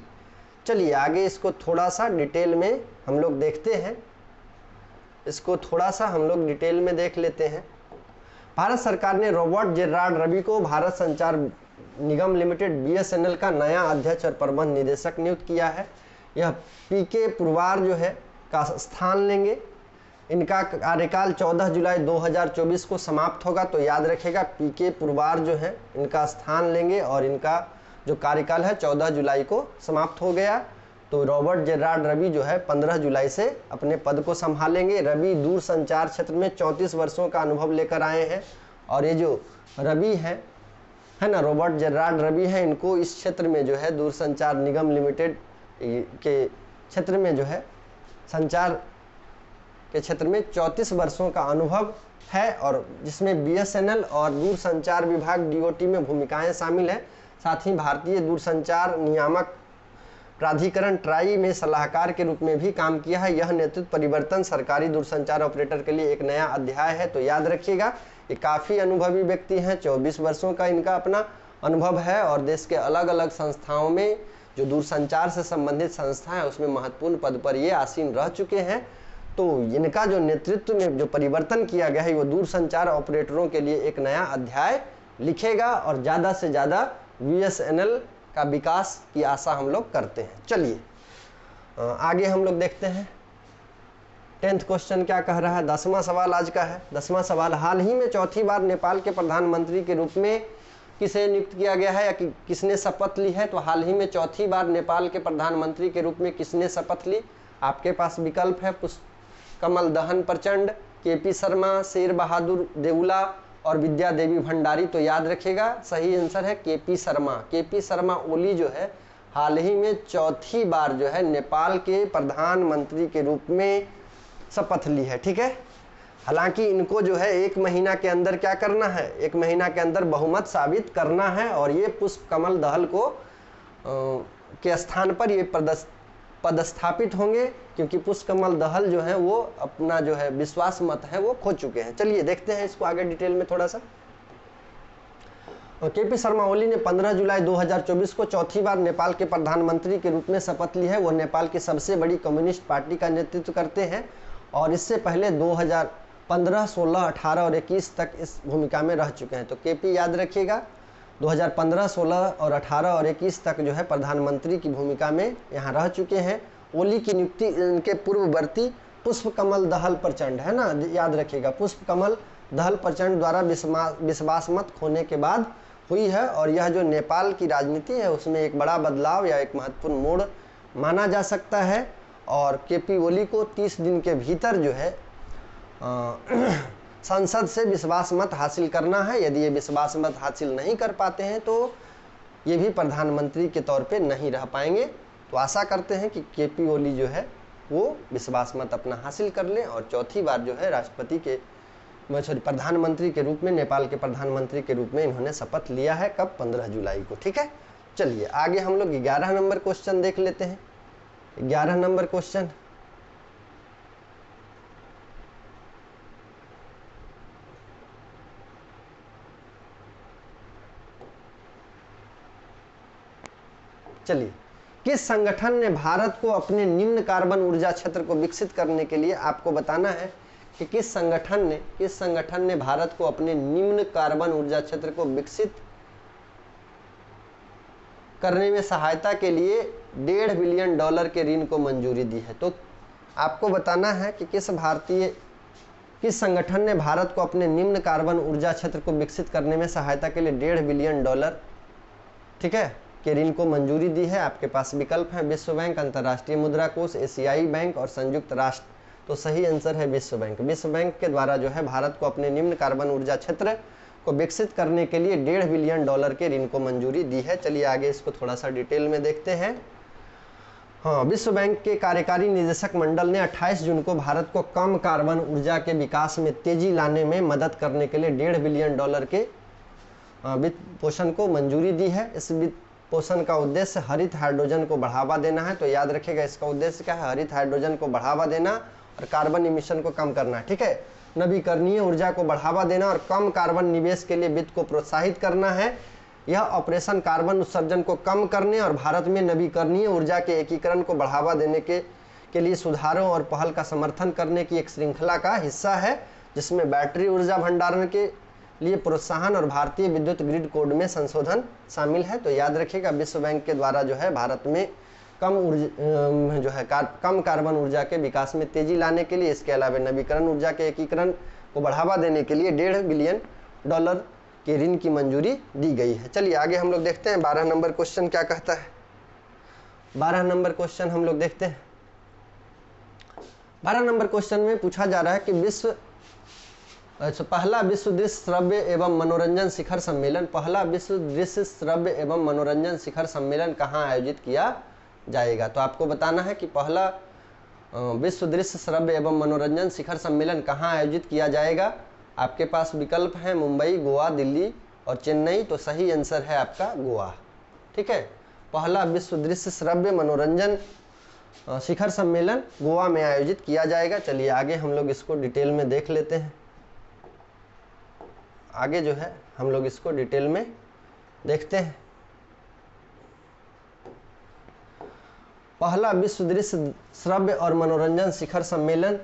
चलिए आगे इसको थोड़ा सा डिटेल में हम लोग देखते हैं, इसको थोड़ा सा हम लोग डिटेल में देख लेते हैं। भारत सरकार ने रॉबर्ट जेरार्ड रवि को भारत संचार निगम लिमिटेड BSNL का नया अध्यक्ष और प्रबंध निदेशक नियुक्त किया है। यह PK पुरवार जो है का स्थान लेंगे। इनका कार्यकाल 14 जुलाई 2024 को समाप्त होगा। तो याद रखिएगा PK पुरवार जो है इनका स्थान लेंगे और इनका जो कार्यकाल है 14 जुलाई को समाप्त हो गया। तो रॉबर्ट जेरार्ड रवि जो है 15 जुलाई से अपने पद को संभालेंगे। रवि दूर संचार क्षेत्र में 34 वर्षों का अनुभव लेकर आए हैं और ये जो रवि है ना, रॉबर्ट जेरार्ड रवि है, इनको इस क्षेत्र में जो है दूरसंचार निगम लिमिटेड के क्षेत्र में जो है संचार के क्षेत्र में 34 वर्षों का अनुभव है और जिसमें BSNL और दूरसंचार विभाग DOT में भूमिकाएं शामिल है। साथ ही भारतीय दूरसंचार नियामक प्राधिकरण ट्राई में सलाहकार के रूप में भी काम किया है। यह नेतृत्व परिवर्तन सरकारी दूरसंचार ऑपरेटर के लिए एक नया अध्याय है। तो याद रखिएगा, ये काफ़ी अनुभवी व्यक्ति हैं, 24 वर्षों का इनका अपना अनुभव है और देश के अलग अलग संस्थाओं में जो दूरसंचार से संबंधित संस्था है उसमें महत्वपूर्ण पद पर ये आसीन रह चुके हैं। तो इनका जो नेतृत्व में जो परिवर्तन किया गया है वो दूरसंचार ऑपरेटरों के लिए एक नया अध्याय लिखेगा और ज़्यादा से ज़्यादा बीएसएनएल का विकास की आशा हम लोग करते हैं। चलिए आगे हम लोग देखते हैं 10th क्वेश्चन क्या कह रहा है। 10वां सवाल आज का है। 10वां सवाल, हाल ही में चौथी बार नेपाल के प्रधानमंत्री के रूप में किसे नियुक्त किया गया है या किसने शपथ ली है। तो हाल ही में चौथी बार नेपाल के प्रधानमंत्री के रूप में किसने शपथ ली। आपके पास विकल्प है कमल दहन प्रचंड, केपी शर्मा, शेर बहादुर देउला और विद्या देवी भंडारी। तो याद रखिएगा सही आंसर है केपी शर्मा। केपी शर्मा ओली जो है हाल ही में चौथी बार जो है नेपाल के प्रधानमंत्री के रूप में शपथ ली है। ठीक है, हालांकि इनको जो है 1 महीना के अंदर क्या करना है, 1 महीना के अंदर बहुमत साबित करना है और ये पुष्प कमल दहल को के स्थान पर ये पदस्थापित होंगे, क्योंकि पुष्प कमल दहल जो है वो अपना जो है विश्वास मत है वो खो चुके हैं। चलिए देखते हैं इसको आगे डिटेल में थोड़ा सा। केपी शर्मा ओली ने 15 जुलाई 2024 को चौथी बार नेपाल के प्रधानमंत्री के रूप में शपथ ली है। वो नेपाल की सबसे बड़ी कम्युनिस्ट पार्टी का नेतृत्व करते हैं और इससे पहले 2015, 16, 18 और 21 तक इस भूमिका में रह चुके हैं। तो केपी याद रखिएगा 2015, 16 और 18 और 21 तक जो है प्रधानमंत्री की भूमिका में यहाँ रह चुके हैं। ओली की नियुक्ति इनके पूर्ववर्ती पुष्प कमल दहल प्रचंड है ना, याद रखिएगा, पुष्प कमल दहल प्रचंड द्वारा विश्वास मत खोने के बाद हुई है और यह जो नेपाल की राजनीति है उसमें एक बड़ा बदलाव या एक महत्वपूर्ण मोड़ माना जा सकता है। और केपी ओली को 30 दिन के भीतर जो है संसद से विश्वास मत हासिल करना है। यदि ये विश्वास मत हासिल नहीं कर पाते हैं तो ये भी प्रधानमंत्री के तौर पे नहीं रह पाएंगे। तो आशा करते हैं कि केपी ओली जो है वो विश्वास मत अपना हासिल कर लें और चौथी बार जो है प्रधानमंत्री के रूप में, नेपाल के प्रधानमंत्री के रूप में इन्होंने शपथ लिया है। कब? 15 जुलाई को। ठीक है, चलिए आगे हम लोग 11 नंबर क्वेश्चन देख लेते हैं। 11 नंबर क्वेश्चन, चलिए, किस संगठन ने भारत को अपने निम्न कार्बन ऊर्जा क्षेत्र को विकसित करने के लिए, आपको बताना है कि किस संगठन ने भारत को अपने निम्न कार्बन ऊर्जा क्षेत्र को विकसित करने में सहायता के लिए $1.5 बिलियन के ऋण को मंजूरी दी है। तो आपको बताना है कि किस संगठन ने भारत को अपने निम्न कार्बन ऊर्जा क्षेत्र को विकसित करने में सहायता के लिए $1.5 बिलियन, ठीक है, के ऋण को मंजूरी दी है। आपके पास विकल्प है विश्व बैंक, अंतर्राष्ट्रीय मुद्रा कोष, एशियाई बैंक और संयुक्त राष्ट्र। तो सही आंसर है विश्व बैंक। विश्व बैंक के द्वारा जो है भारत को अपने निम्न कार्बन ऊर्जा क्षेत्र को विकसित करने के लिए $1.5 बिलियन के ऋण को मंजूरी दी है। चलिए आगे इसको थोड़ा सा डिटेल में देखते हैं। हाँ, विश्व बैंक के कार्यकारी निदेशक मंडल ने 28 जून को भारत को कम कार्बन ऊर्जा के विकास में तेजी लाने में मदद करने के लिए $1.5 बिलियन के वित्त पोषण को मंजूरी दी है। इस वित्त पोषण का उद्देश्य हरित हाइड्रोजन को बढ़ावा देना है। तो याद रखिएगा इसका उद्देश्य क्या है, हरित हाइड्रोजन को बढ़ावा देना और कार्बन इमिशन को कम करना है। ठीक है, नवीकरणीय ऊर्जा को बढ़ावा देना और कम कार्बन निवेश के लिए वित्त को प्रोत्साहित करना है। यह ऑपरेशन कार्बन उत्सर्जन को कम करने और भारत में नवीकरणीय ऊर्जा के एकीकरण को बढ़ावा देने के लिए सुधारों और पहल का समर्थन करने की एक श्रृंखला का हिस्सा है, जिसमें बैटरी ऊर्जा भंडारण के लिए प्रोत्साहन और भारतीय विद्युत ग्रिड कोड में संशोधन शामिल है। तो याद रखिएगा विश्व बैंक के द्वारा जो है भारत में कम कार्बन ऊर्जा के विकास में तेजी लाने के लिए, इसके अलावा नवीकरण ऊर्जा के एकीकरण को बढ़ावा देने के लिए $1.5 बिलियन के ऋण की मंजूरी दी गई है। चलिए आगे हम लोग देखते हैं 12 नंबर क्वेश्चन क्या कहता है। 12 नंबर क्वेश्चन हम लोग देखते हैं। 12 नंबर क्वेश्चन में पूछा जा रहा है कि पहला विश्व दृश्य श्रव्य एवं मनोरंजन शिखर सम्मेलन, पहला विश्व दृश्य श्रव्य एवं मनोरंजन शिखर सम्मेलन कहाँ आयोजित किया जाएगा। तो आपको बताना है कि पहला विश्व दृश्य श्रव्य एवं मनोरंजन शिखर सम्मेलन कहाँ आयोजित किया जाएगा। आपके पास विकल्प है मुंबई, गोवा, दिल्ली और चेन्नई। तो सही आंसर है आपका गोवा। ठीक है, पहला विश्व दृश्य श्रव्य मनोरंजन शिखर सम्मेलन गोवा में आयोजित किया जाएगा। चलिए आगे हम लोग इसको डिटेल में देख लेते हैं। आगे जो है हम लोग इसको डिटेल में देखते हैं। पहला विश्व दृश्य श्रव्य और मनोरंजन शिखर सम्मेलन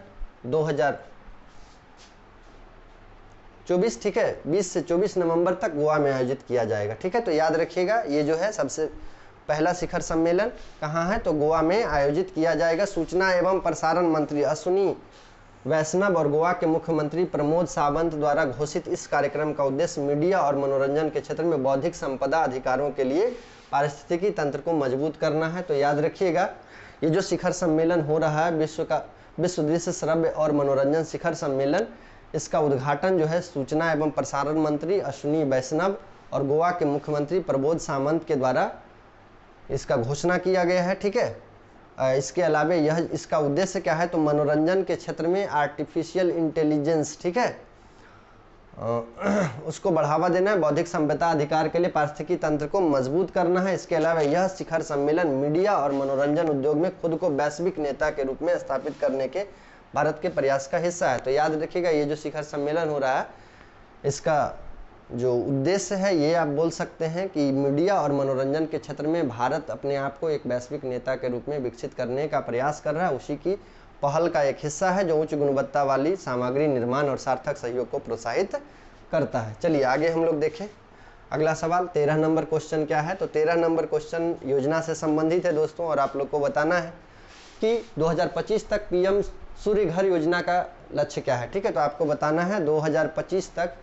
2024, ठीक है, 20 से 24 नवंबर तक गोवा में आयोजित किया जाएगा। ठीक है, तो याद रखिएगा ये जो है सबसे पहला शिखर सम्मेलन कहाँ है, तो गोवा में आयोजित किया जाएगा। सूचना एवं प्रसारण मंत्री अश्विनी वैष्णव और गोवा के मुख्यमंत्री प्रमोद सावंत द्वारा घोषित इस कार्यक्रम का उद्देश्य मीडिया और मनोरंजन के क्षेत्र में बौद्धिक संपदा अधिकारों के लिए पारिस्थितिकी तंत्र को मजबूत करना है। तो याद रखिएगा ये जो शिखर सम्मेलन हो रहा है विश्व दृश्य श्रव्य और मनोरंजन शिखर सम्मेलन, इसका उद्घाटन जो है सूचना एवं प्रसारण मंत्री अश्विनी वैष्णव और गोवा के मुख्यमंत्री प्रमोद सावंत के द्वारा इसका घोषणा किया गया है। ठीक है, इसके अलावा इसका उद्देश्य क्या है, तो मनोरंजन के क्षेत्र में आर्टिफिशियल इंटेलिजेंस, ठीक है, उसको बढ़ावा देना है, बौद्धिक संपदा अधिकार के लिए पारिस्थितिकी तंत्र को मजबूत करना है। इसके अलावा यह शिखर सम्मेलन मीडिया और मनोरंजन उद्योग में खुद को वैश्विक नेता के रूप में स्थापित करने के भारत के प्रयास का हिस्सा है। तो याद रखिएगा ये जो शिखर सम्मेलन हो रहा है इसका जो उद्देश्य है ये आप बोल सकते हैं कि मीडिया और मनोरंजन के क्षेत्र में भारत अपने आप को एक वैश्विक नेता के रूप में विकसित करने का प्रयास कर रहा है। उसी की पहल का एक हिस्सा है जो उच्च गुणवत्ता वाली सामग्री निर्माण और सार्थक सहयोग को प्रोत्साहित करता है। चलिए आगे हम लोग देखें अगला सवाल। 13 नंबर क्वेश्चन क्या है, तो 13 नंबर क्वेश्चन योजना से संबंधित है दोस्तों, और आप लोग को बताना है कि 2025 तक पीएम सूर्य घर योजना का लक्ष्य क्या है। ठीक है, तो आपको बताना है 2025 तक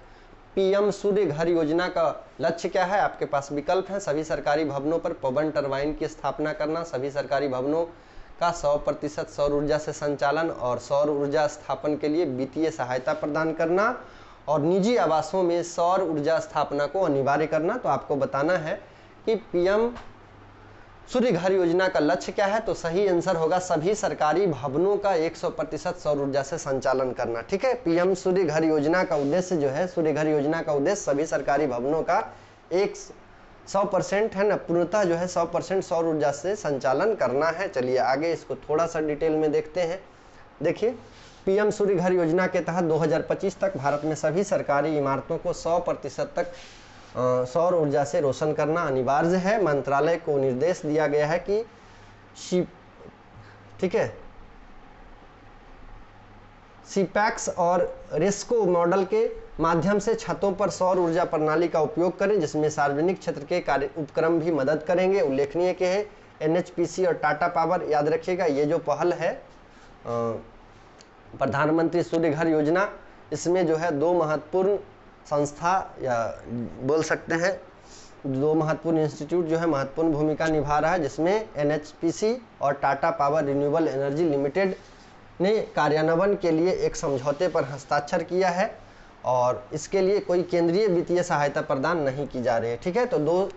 पीएम सूर्य घर योजना का लक्ष्य क्या है। आपके पास विकल्प है, सभी सरकारी भवनों पर पवन टरबाइन की स्थापना करना, सभी सरकारी भवनों का 100% सौर ऊर्जा से संचालन और सौर ऊर्जा स्थापन के लिए वित्तीय सहायता प्रदान करना, और निजी आवासों में सौर ऊर्जा स्थापना को अनिवार्य करना। तो आपको बताना है कि पीएम सूर्य घर योजना का लक्ष्य क्या है, तो सही आंसर होगा सभी सरकारी भवनों का 100% सौर ऊर्जा से संचालन करना। ठीक है, पीएम सूर्य घर योजना का उद्देश्य जो है, सूर्य घर योजना का उद्देश्य सभी सरकारी भवनों का 100% है ना, पूर्णतः जो है 100% सौर ऊर्जा से संचालन करना है। चलिए आगे इसको थोड़ा सा डिटेल में देखते हैं। देखिए पीएम सूर्य घर योजना के तहत 2025 तक भारत में सभी सरकारी इमारतों को 100% तक सौर ऊर्जा से रोशन करना अनिवार्य है। मंत्रालय को निर्देश दिया गया है कि ठीक है, सीपैक्स और रेस्को मॉडल के माध्यम से छतों पर सौर ऊर्जा प्रणाली का उपयोग करें, जिसमें सार्वजनिक क्षेत्र के कार्य उपक्रम भी मदद करेंगे। उल्लेखनीय के है एनएचपीसी और टाटा पावर। याद रखिएगा ये जो पहल है प्रधानमंत्री सूर्य घर योजना, इसमें जो है दो महत्वपूर्ण संस्था या बोल सकते हैं दो महत्वपूर्ण इंस्टीट्यूट जो है महत्वपूर्ण भूमिका निभा रहा है, जिसमें एनएचपीसी और Tata power renewable energy limited ने कार्यान्वयन के लिए एक समझौते पर हस्ताक्षर किया है, और इसके लिए कोई केंद्रीय वित्तीय सहायता प्रदान नहीं की जा रही है। ठीक है, तो दो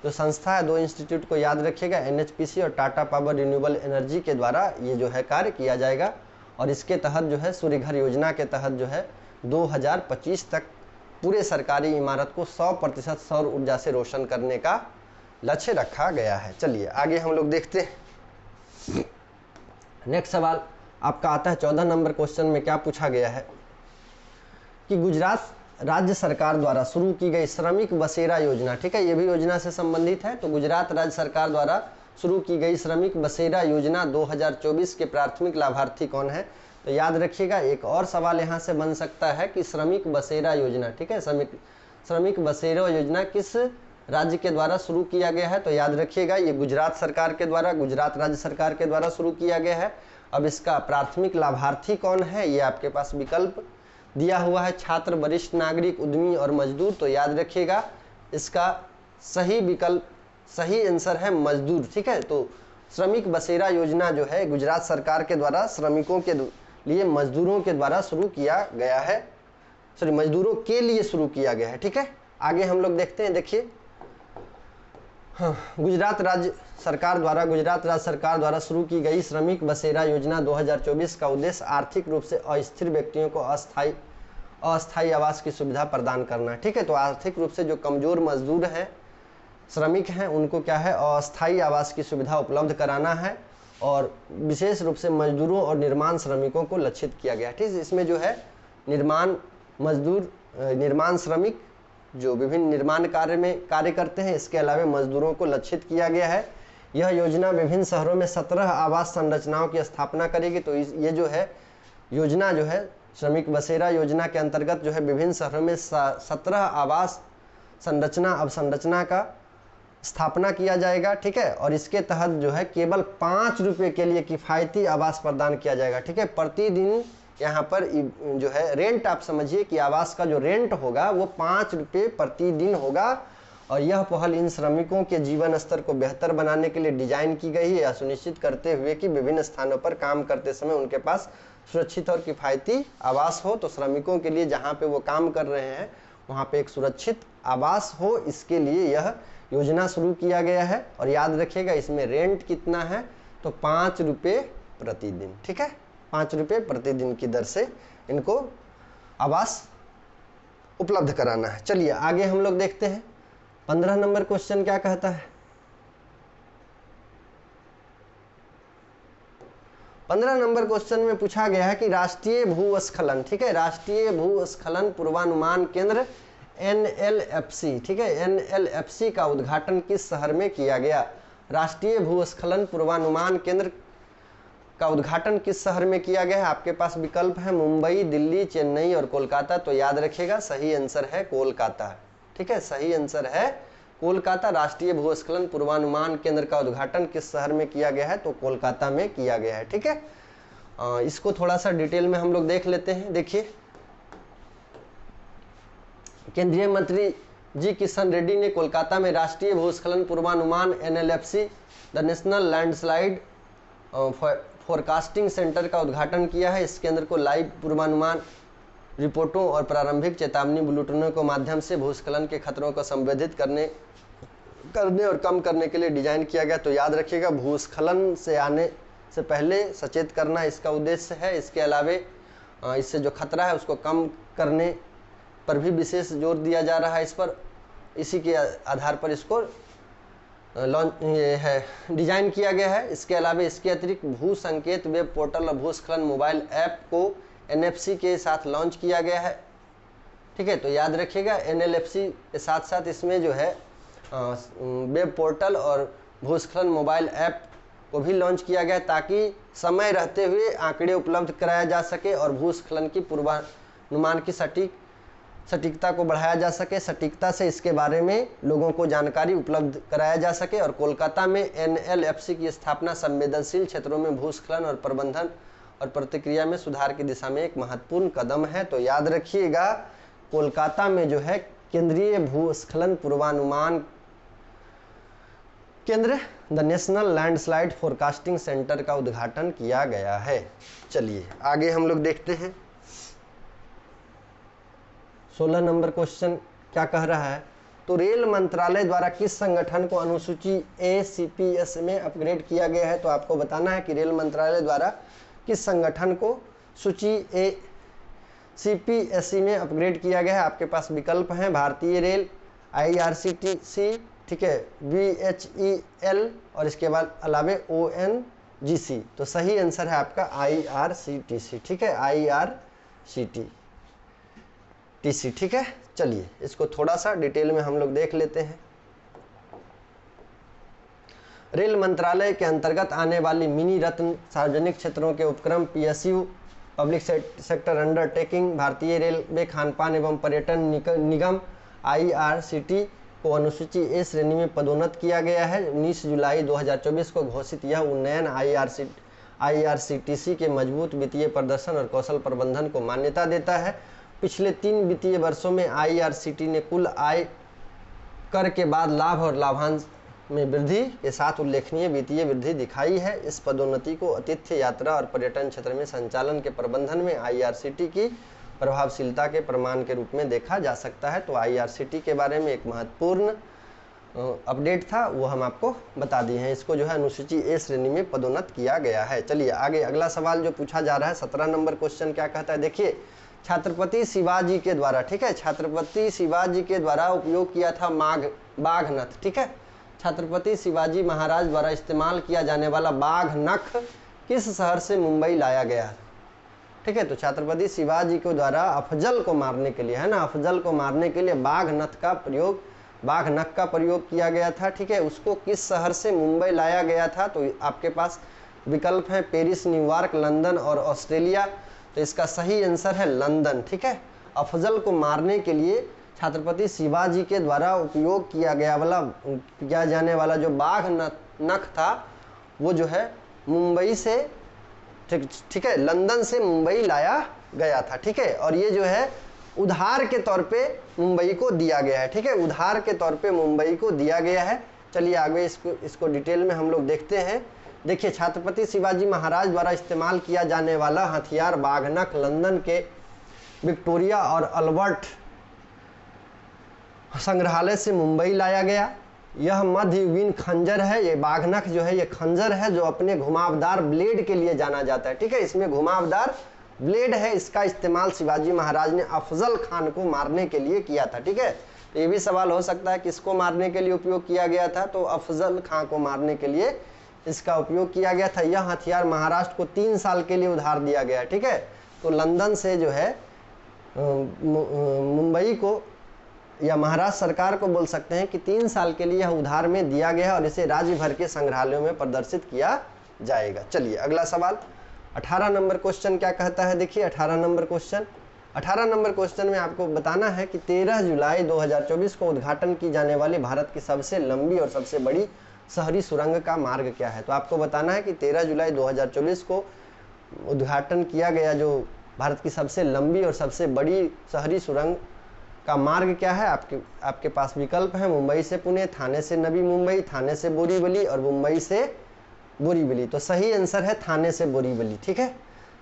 जो संस्था है, दो इंस्टीट्यूट को याद रखिएगा, एनएचपीसी और टाटा पावर रिन्यूएबल एनर्जी के द्वारा ये जो है कार्य किया जाएगा, और इसके तहत जो है सूर्य घर योजना के तहत जो है 2025 तक पूरे सरकारी इमारत को 100% सौर ऊर्जा से रोशन करने का लक्ष्य रखा गया है। चलिए आगे हम लोग देखते हैं। नेक्स्ट सवाल आपका आता है 14 नंबर क्वेश्चन में क्या पूछा गया है कि गुजरात राज्य सरकार द्वारा शुरू की गई श्रमिक बसेरा योजना, ठीक है, ये भी योजना से संबंधित है। तो गुजरात राज्य सरकार द्वारा शुरू की गई श्रमिक बसेरा योजना 2024 के प्राथमिक लाभार्थी कौन है। तो याद रखिएगा एक और सवाल यहाँ से बन सकता है कि श्रमिक बसेरा योजना, ठीक है, श्रमिक बसेरा योजना किस राज्य के द्वारा शुरू किया गया है। तो याद रखिएगा ये गुजरात सरकार के द्वारा, गुजरात राज्य सरकार के द्वारा शुरू किया गया है। अब इसका प्राथमिक लाभार्थी कौन है, ये आपके पास विकल्प दिया हुआ है, छात्र, वरिष्ठ नागरिक, उद्यमी और मजदूर। तो याद रखिएगा इसका सही विकल्प, सही आंसर है मजदूर। ठीक है, तो श्रमिक बसेरा योजना जो है गुजरात सरकार के द्वारा श्रमिकों के लिए मजदूरों के द्वारा शुरू किया गया है, सॉरी मजदूरों के लिए शुरू किया गया है। ठीक है, आगे हम लोग देखते हैं। देखिए हाँ, गुजरात राज्य सरकार द्वारा शुरू की गई श्रमिक बसेरा योजना 2024 का उद्देश्य आर्थिक रूप से अस्थिर व्यक्तियों को अस्थायी आवास की सुविधा प्रदान करना है। ठीक है, तो आर्थिक रूप से जो कमजोर मजदूर हैं, श्रमिक हैं उनको क्या है, अस्थायी आवास की सुविधा उपलब्ध कराना है और विशेष रूप से मजदूरों और निर्माण श्रमिकों को लक्षित किया गया। ठीक, इसमें जो है निर्माण मजदूर, निर्माण श्रमिक जो विभिन्न निर्माण कार्य में कार्य करते हैं, इसके अलावा मजदूरों को लक्षित किया गया है। यह योजना विभिन्न शहरों में 17 आवास संरचनाओं की स्थापना करेगी। तो ये जो है योजना जो है श्रमिक बसेरा योजना के अंतर्गत जो है विभिन्न शहरों में 17 आवास संरचना अवसंरचना का स्थापना किया जाएगा। ठीक है, और इसके तहत जो है केवल 5 रुपये के लिए किफ़ायती आवास प्रदान किया जाएगा। ठीक है, प्रतिदिन यहाँ पर जो है रेंट, आप समझिए कि आवास का जो रेंट होगा वो 5 रुपये प्रतिदिन होगा। और यह पहल इन श्रमिकों के जीवन स्तर को बेहतर बनाने के लिए डिजाइन की गई है, सुनिश्चित करते हुए कि विभिन्न स्थानों पर काम करते समय उनके पास सुरक्षित और किफ़ायती आवास हो। तो श्रमिकों के लिए जहाँ पे वो काम कर रहे हैं वहाँ पे एक सुरक्षित आवास हो, इसके लिए यह योजना शुरू किया गया है। और याद रखिएगा इसमें रेंट कितना है, तो 5 रुपये प्रतिदिन। ठीक है, 5 रुपये प्रतिदिन की दर से इनको आवास उपलब्ध कराना है। चलिए आगे हम लोग देखते हैं 15 नंबर क्वेश्चन क्या कहता है। 15 नंबर क्वेश्चन में पूछा गया है कि राष्ट्रीय भूस्खलन, ठीक है, राष्ट्रीय भूस्खलन पूर्वानुमान केंद्र NLFC, ठीक है, NLFC का उद्घाटन किस शहर में किया गया। राष्ट्रीय भूस्खलन पूर्वानुमान केंद्र का उद्घाटन किस शहर में किया गया है। आपके पास विकल्प है मुंबई, दिल्ली, चेन्नई और कोलकाता। तो याद रखिएगा सही आंसर है कोलकाता। ठीक है, सही आंसर है कोलकाता। राष्ट्रीय भूस्खलन पूर्वानुमान केंद्र का उद्घाटन किस शहर में किया गया है, तो कोलकाता में किया गया है। ठीक है, इसको थोड़ा सा डिटेल में हम लोग देख लेते हैं। देखिए, केंद्रीय मंत्री जी किशन रेड्डी ने कोलकाता में राष्ट्रीय भूस्खलन पूर्वानुमान NLFC the national landslide forecasting centre का उद्घाटन किया है। इस केंद्र को लाइव पूर्वानुमान रिपोर्टों और प्रारंभिक चेतावनी बुलेटिनों के माध्यम से भूस्खलन के खतरों को संबोधित करने और कम करने के लिए डिजाइन किया गया। तो याद रखिएगा भूस्खलन से आने से पहले सचेत करना इसका उद्देश्य है। इसके अलावे इससे जो खतरा है उसको कम करने पर भी विशेष जोर दिया जा रहा है इस पर। इसी के आधार पर इसको डिजाइन किया गया है। इसके अलावा इसके अतिरिक्त भू संकेत वेब पोर्टल और भूस्खलन मोबाइल ऐप को NFC के साथ लॉन्च किया गया है। ठीक है, तो याद रखिएगा NLFC के साथ साथ इसमें जो है वेब पोर्टल और भूस्खलन मोबाइल ऐप को भी लॉन्च किया गया है, ताकि समय रहते हुए आंकड़े उपलब्ध कराया जा सके और भूस्खलन की पूर्वानुमान की सटीकता को बढ़ाया जा सके। सटीकता से इसके बारे में लोगों को जानकारी उपलब्ध कराया जा सके। और कोलकाता में NLFC की स्थापना संवेदनशील क्षेत्रों में भूस्खलन और प्रबंधन और प्रतिक्रिया में सुधार की दिशा में एक महत्वपूर्ण कदम है। तो याद रखिएगा कोलकाता में जो है केंद्रीय भूस्खलन पूर्वानुमान केंद्र the national landslide forecasting centre का उद्घाटन किया गया है। चलिए आगे हम लोग देखते हैं 16 नंबर क्वेश्चन क्या कह रहा है। तो रेल मंत्रालय द्वारा किस संगठन को अनुसूची ACPS में अपग्रेड किया गया है। तो आपको बताना है कि रेल मंत्रालय द्वारा किस संगठन को सूची ACPSC में अपग्रेड किया गया है। आपके पास विकल्प हैं भारतीय रेल, IRCTC, ठीक है, BHEL और इसके बाद अलावे ONGC। तो सही आंसर है आपका IRCTC। ठीक है, IRCTC। ठीक है, चलिए इसको थोड़ा सा डिटेल में हम लोग देख लेते हैं। रेल मंत्रालय के अंतर्गत आने वाली मिनी रत्न सार्वजनिक क्षेत्रों के उपक्रम PSU पब्लिक सेक्टर अंडरटेकिंग भारतीय रेलवे खानपान एवं पर्यटन निगम IRCT को अनुसूची A श्रेणी में पदोन्नत किया गया है। 19 जुलाई 2024 को घोषित यह उन्नयन IRCTC के मजबूत वित्तीय प्रदर्शन और कौशल प्रबंधन को मान्यता देता है। पिछले 3 वित्तीय वर्षों में IRCT ने कुल आय कर के बाद लाभ और लाभांश में वृद्धि के साथ उल्लेखनीय वित्तीय वृद्धि दिखाई है। इस पदोन्नति को आतिथ्य यात्रा और पर्यटन क्षेत्र में संचालन के प्रबंधन में IRCT की प्रभावशीलता के प्रमाण के रूप में देखा जा सकता है। तो IRCT के बारे में एक महत्वपूर्ण अपडेट था, वो हम आपको बता दिए हैं। इसको जो है अनुसूची A श्रेणी में पदोन्नत किया गया है। चलिए आगे अगला सवाल जो पूछा जा रहा है 17 नंबर क्वेश्चन क्या कहता है। देखिए, छत्रपति शिवाजी के द्वारा, ठीक है, छत्रपति शिवाजी के द्वारा उपयोग किया था बाघ नथ। ठीक है, छत्रपति शिवाजी महाराज द्वारा इस्तेमाल किया जाने वाला बाघ नख किस शहर से मुंबई लाया गया? ठीक है, तो छत्रपति शिवाजी को द्वारा अफजल को मारने के लिए, है ना, अफजल को मारने के लिए बाघ नख का प्रयोग किया गया था। ठीक है, उसको किस शहर से मुंबई लाया गया था? तो आपके पास विकल्प है पेरिस, न्यूयॉर्क, लंदन और ऑस्ट्रेलिया। तो इसका सही आंसर है लंदन। ठीक है, अफजल को मारने के लिए छत्रपति शिवाजी के द्वारा उपयोग किया जाने वाला जो बाघ नख था वो जो है मुंबई से, ठीक है, लंदन से मुंबई लाया गया था। ठीक है, और ये जो है उधार के तौर पे मुंबई को दिया गया है। ठीक है, उधार के तौर पे मुंबई को दिया गया है। चलिए आगे इसको डिटेल में हम लोग देखते हैं। देखिए, छत्रपति शिवाजी महाराज द्वारा इस्तेमाल किया जाने वाला हथियार बाघ नख लंदन के विक्टोरिया और अल्बर्ट संग्रहालय से मुंबई लाया गया। यह मध्ययुगीन खंजर है। ये बाघ नख जो है ये खंजर है जो अपने घुमावदार ब्लेड के लिए जाना जाता है। ठीक है, इसमें घुमावदार ब्लेड है। इसका इस्तेमाल शिवाजी महाराज ने अफजल खान को मारने के लिए किया था। ठीक है, तो ये भी सवाल हो सकता है किसको मारने के लिए उपयोग किया गया था? तो अफजल खान को मारने के लिए इसका उपयोग किया गया था। यह हथियार महाराष्ट्र को 3 साल के लिए उधार दिया गया। ठीक है, तो लंदन से जो है मुंबई को या महाराष्ट्र सरकार को बोल सकते हैं कि 3 साल के लिए यह उधार में दिया गया है और इसे राज्य भर के संग्रहालयों में प्रदर्शित किया जाएगा। चलिए अगला सवाल 18 नंबर क्वेश्चन क्या कहता है? देखिए 18 नंबर क्वेश्चन में आपको बताना है कि 13 जुलाई 2024 को उद्घाटन की जाने वाली भारत की सबसे लंबी और सबसे बड़ी शहरी सुरंग का मार्ग क्या है? तो आपको बताना है कि 13 जुलाई 2024 को उद्घाटन किया गया जो भारत की सबसे लंबी और सबसे बड़ी शहरी सुरंग का मार्ग क्या है? आपके पास विकल्प है मुंबई से पुणे, थाने से नवी मुंबई, थाने से बोरीवली और मुंबई से बोरीवली। तो सही आंसर है थाने से बोरीवली। ठीक है,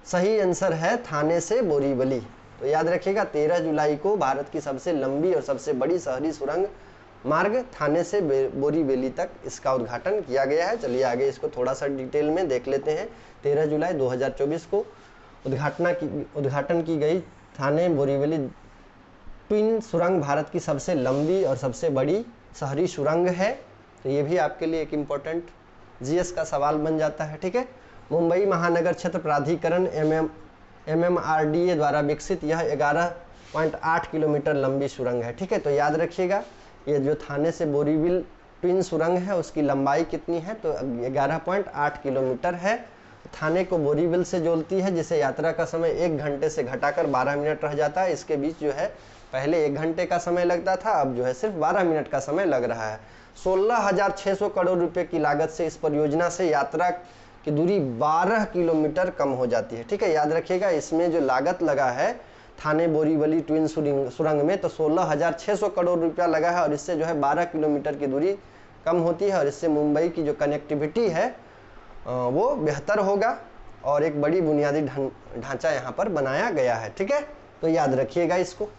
सही आंसर है थाने से बोरीवली। तो याद रखिएगा 13 जुलाई को भारत की सबसे लंबी और सबसे बड़ी शहरी सुरंग मार्ग थाने से बोरीवली तक इसका उद्घाटन किया गया है। चलिए आगे इसको थोड़ा सा डिटेल में देख लेते हैं। 13 जुलाई 2024 को उद्घाटन की गई थाने बोरीवली ट्विन सुरंग भारत की सबसे लंबी और सबसे बड़ी शहरी सुरंग है। तो ये भी आपके लिए एक इम्पोर्टेंट जीएस का सवाल बन जाता है। ठीक है, मुंबई महानगर क्षेत्र प्राधिकरण MMRDA द्वारा विकसित यह 11.8 किलोमीटर लंबी सुरंग है। ठीक है, तो याद रखिएगा ये जो थाने से बोरीवली ट्विन सुरंग है उसकी लंबाई कितनी है? तो 11.8 किलोमीटर है। थाने को बोरीवली से जोड़ती है जिसे यात्रा का समय 1 घंटे से घटाकर 12 मिनट रह जाता है। इसके बीच जो है पहले 1 घंटे का समय लगता था, अब जो है सिर्फ 12 मिनट का समय लग रहा है। 16,600 करोड़ रुपए की लागत से इस परियोजना से यात्रा की दूरी 12 किलोमीटर कम हो जाती है। ठीक है, याद रखिएगा इसमें जो लागत लगा है थाने बोरीवली ट्विन सुरंग में तो 16,600 करोड़ रुपया लगा है और इससे जो है 12 किलोमीटर की दूरी कम होती है और इससे मुंबई की जो कनेक्टिविटी है वो बेहतर होगा और एक बड़ी बुनियादी ढांचा यहाँ पर बनाया गया है। ठीक है, तो याद रखिएगा इसको।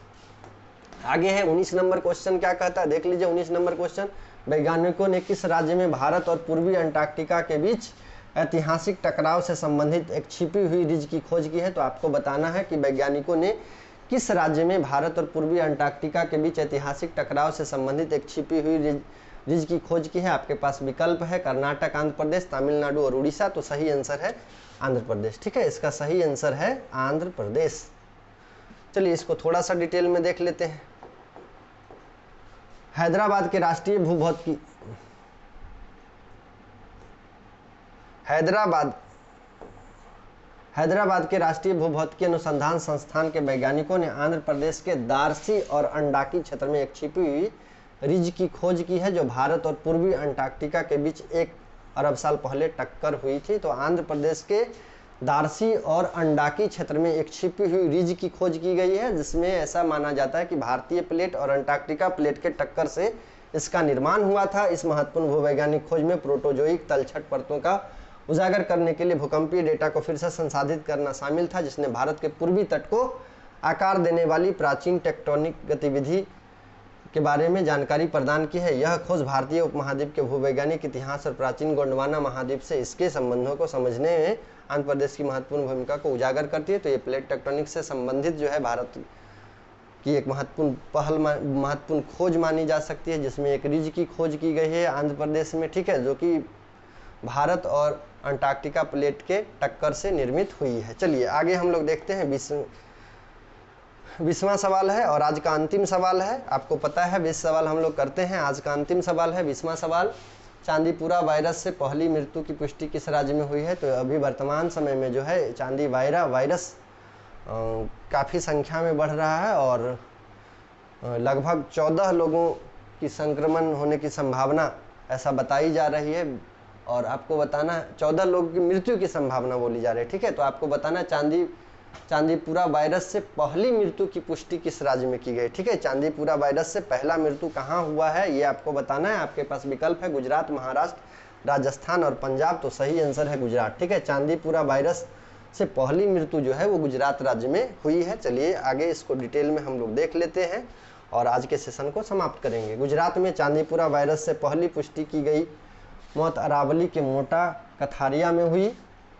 आगे है 19 नंबर क्वेश्चन क्या कहता है? देख लीजिए 19 नंबर क्वेश्चन, वैज्ञानिकों ने किस राज्य में भारत और पूर्वी अंटार्कटिका के बीच ऐतिहासिक टकराव से संबंधित एक छिपी हुई रिज की खोज की है? तो आपको बताना है कि वैज्ञानिकों ने किस राज्य में भारत और पूर्वी अंटार्कटिका के बीच ऐतिहासिक टकराव से संबंधित एक छिपी हुई रिज की खोज की है। आपके पास विकल्प है कर्नाटक, आंध्र प्रदेश, तमिलनाडु और उड़ीसा। तो सही आंसर है आंध्र प्रदेश। ठीक है, इसका सही आंसर है आंध्र प्रदेश। चलिए इसको थोड़ा सा डिटेल में देख लेते हैं। हैदराबाद के राष्ट्रीय भूभौतिकी अनुसंधान संस्थान के वैज्ञानिकों ने आंध्र प्रदेश के दार्सी और अंडाकी क्षेत्र में एक छिपी हुई रिज की खोज की है जो भारत और पूर्वी अंटार्कटिका के बीच 1 अरब साल पहले टक्कर हुई थी। तो आंध्र प्रदेश के दार्सी और अंडाकी क्षेत्र में एक छिपी हुई रिज की खोज की गई है जिसमें ऐसा माना जाता है कि भारतीय प्लेट और अंटार्कटिका प्लेट के टक्कर से इसका निर्माण हुआ था। इस महत्वपूर्ण भूवैज्ञानिक खोज में प्रोटोजोइक तलछट परतों का उजागर करने के लिए भूकंपीय डेटा को फिर से संसाधित करना शामिल था जिसने भारत के पूर्वी तट को आकार देने वाली प्राचीन टेक्टोनिक गतिविधि के बारे में जानकारी प्रदान की है। यह खोज भारतीय उपमहाद्वीप के भूवैज्ञानिक इतिहास और प्राचीन गोंडवाना महाद्वीप से इसके संबंधों को समझने में आंध्र प्रदेश की महत्वपूर्ण भूमिका को उजागर करती है। तो ये प्लेट टेक्टोनिक से संबंधित जो है भारत की एक महत्वपूर्ण खोज मानी जा सकती है, जिसमें एक रिज की खोज की गई है आंध्र प्रदेश में, ठीक है, जो कि भारत और अंटार्कटिका प्लेट के टक्कर से निर्मित हुई है। चलिए आगे हम लोग देखते हैं 20वां सवाल है और आज का अंतिम सवाल है। आपको पता है 20 सवाल हम लोग करते हैं, आज का अंतिम सवाल है 20वां सवाल। चांदीपुरा वायरस से पहली मृत्यु की पुष्टि किस राज्य में हुई है? तो अभी वर्तमान समय में जो है चांदीपुरा वायरस काफ़ी संख्या में बढ़ रहा है और लगभग 14 लोगों की संक्रमण होने की संभावना ऐसा बताई जा रही है। और आपको बताना 14 लोगों की मृत्यु की संभावना बोली जा रही है, ठीक है। तो आपको बताना चांदीपुरा वायरस से पहली मृत्यु की पुष्टि किस राज्य में की गई, ठीक है। चांदीपुरा वायरस से पहला मृत्यु कहाँ हुआ है ये आपको बताना है। आपके पास विकल्प है गुजरात, महाराष्ट्र, राजस्थान और पंजाब। तो सही आंसर है गुजरात, ठीक है। चांदीपुरा वायरस से पहली मृत्यु जो है वो गुजरात राज्य में हुई है। चलिए आगे इसको डिटेल में हम लोग देख लेते हैं और आज के सेशन को समाप्त करेंगे। गुजरात में चांदीपुरा वायरस से पहली पुष्टि की गई मौत अरावली के मोटा कथारिया में हुई,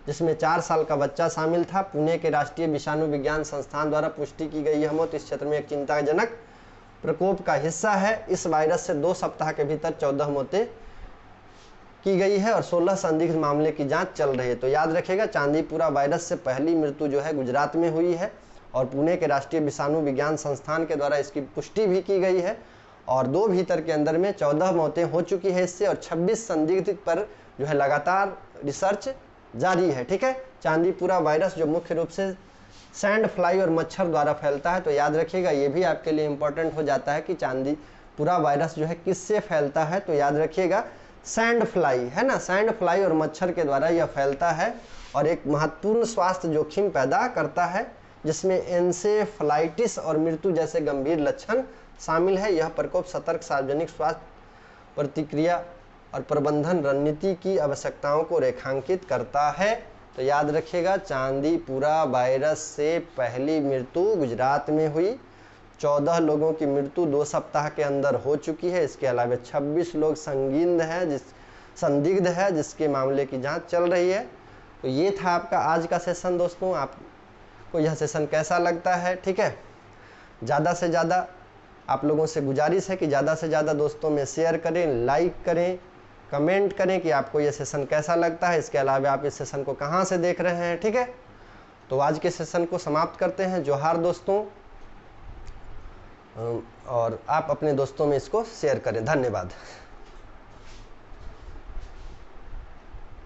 जिसमें 4 साल का बच्चा शामिल था। पुणे के राष्ट्रीय विषाणु विज्ञान संस्थान द्वारा पुष्टि की गई यह मौत इस क्षेत्र में एक चिंताजनक प्रकोप का हिस्सा है। इस वायरस से 2 सप्ताह के भीतर 14 मौतें की गई है और 16 संदिग्ध मामले की जांच चल रही है। तो याद रखिएगा चांदीपुरा वायरस से पहली मृत्यु जो है गुजरात में हुई है और पुणे के राष्ट्रीय विषाणु विज्ञान संस्थान के द्वारा इसकी पुष्टि भी की गई है और 2 भीतर के अंदर में 14 मौतें हो चुकी है इससे और 26 संदिग्ध पर जो है लगातार रिसर्च जारी है, ठीक है। चांदीपुरा वायरस जो मुख्य रूप से सैंड फ्लाई और मच्छर द्वारा फैलता है। तो याद रखिएगा ये भी आपके लिए इंपॉर्टेंट हो जाता है कि चांदीपुरा वायरस जो है किससे फैलता है। तो याद रखिएगा सैंड फ्लाई है ना, सैंड फ्लाई और मच्छर के द्वारा यह फैलता है और एक महत्वपूर्ण स्वास्थ्य जोखिम पैदा करता है, जिसमें एन्सेफलाइटिस और मृत्यु जैसे गंभीर लक्षण शामिल है। यह प्रकोप सतर्क सार्वजनिक स्वास्थ्य प्रतिक्रिया और प्रबंधन रणनीति की आवश्यकताओं को रेखांकित करता है। तो याद रखिएगा चांदीपुरा वायरस से पहली मृत्यु गुजरात में हुई, 14 लोगों की मृत्यु 2 सप्ताह के अंदर हो चुकी है। इसके अलावा 26 लोग संदिग्ध है जिसके मामले की जांच चल रही है। तो ये था आपका आज का सेशन दोस्तों। आपको यह सेशन कैसा लगता है, ठीक है। ज़्यादा से ज़्यादा आप लोगों से गुजारिश है कि ज़्यादा से ज़्यादा दोस्तों में शेयर करें, लाइक करें, कमेंट करें कि आपको ये सेशन कैसा लगता है। इसके अलावा आप इस सेशन को कहाँ से देख रहे हैं, ठीक है। तो आज के सेशन को समाप्त करते हैं। जोहार दोस्तों, और आप अपने दोस्तों में इसको शेयर करें। धन्यवाद।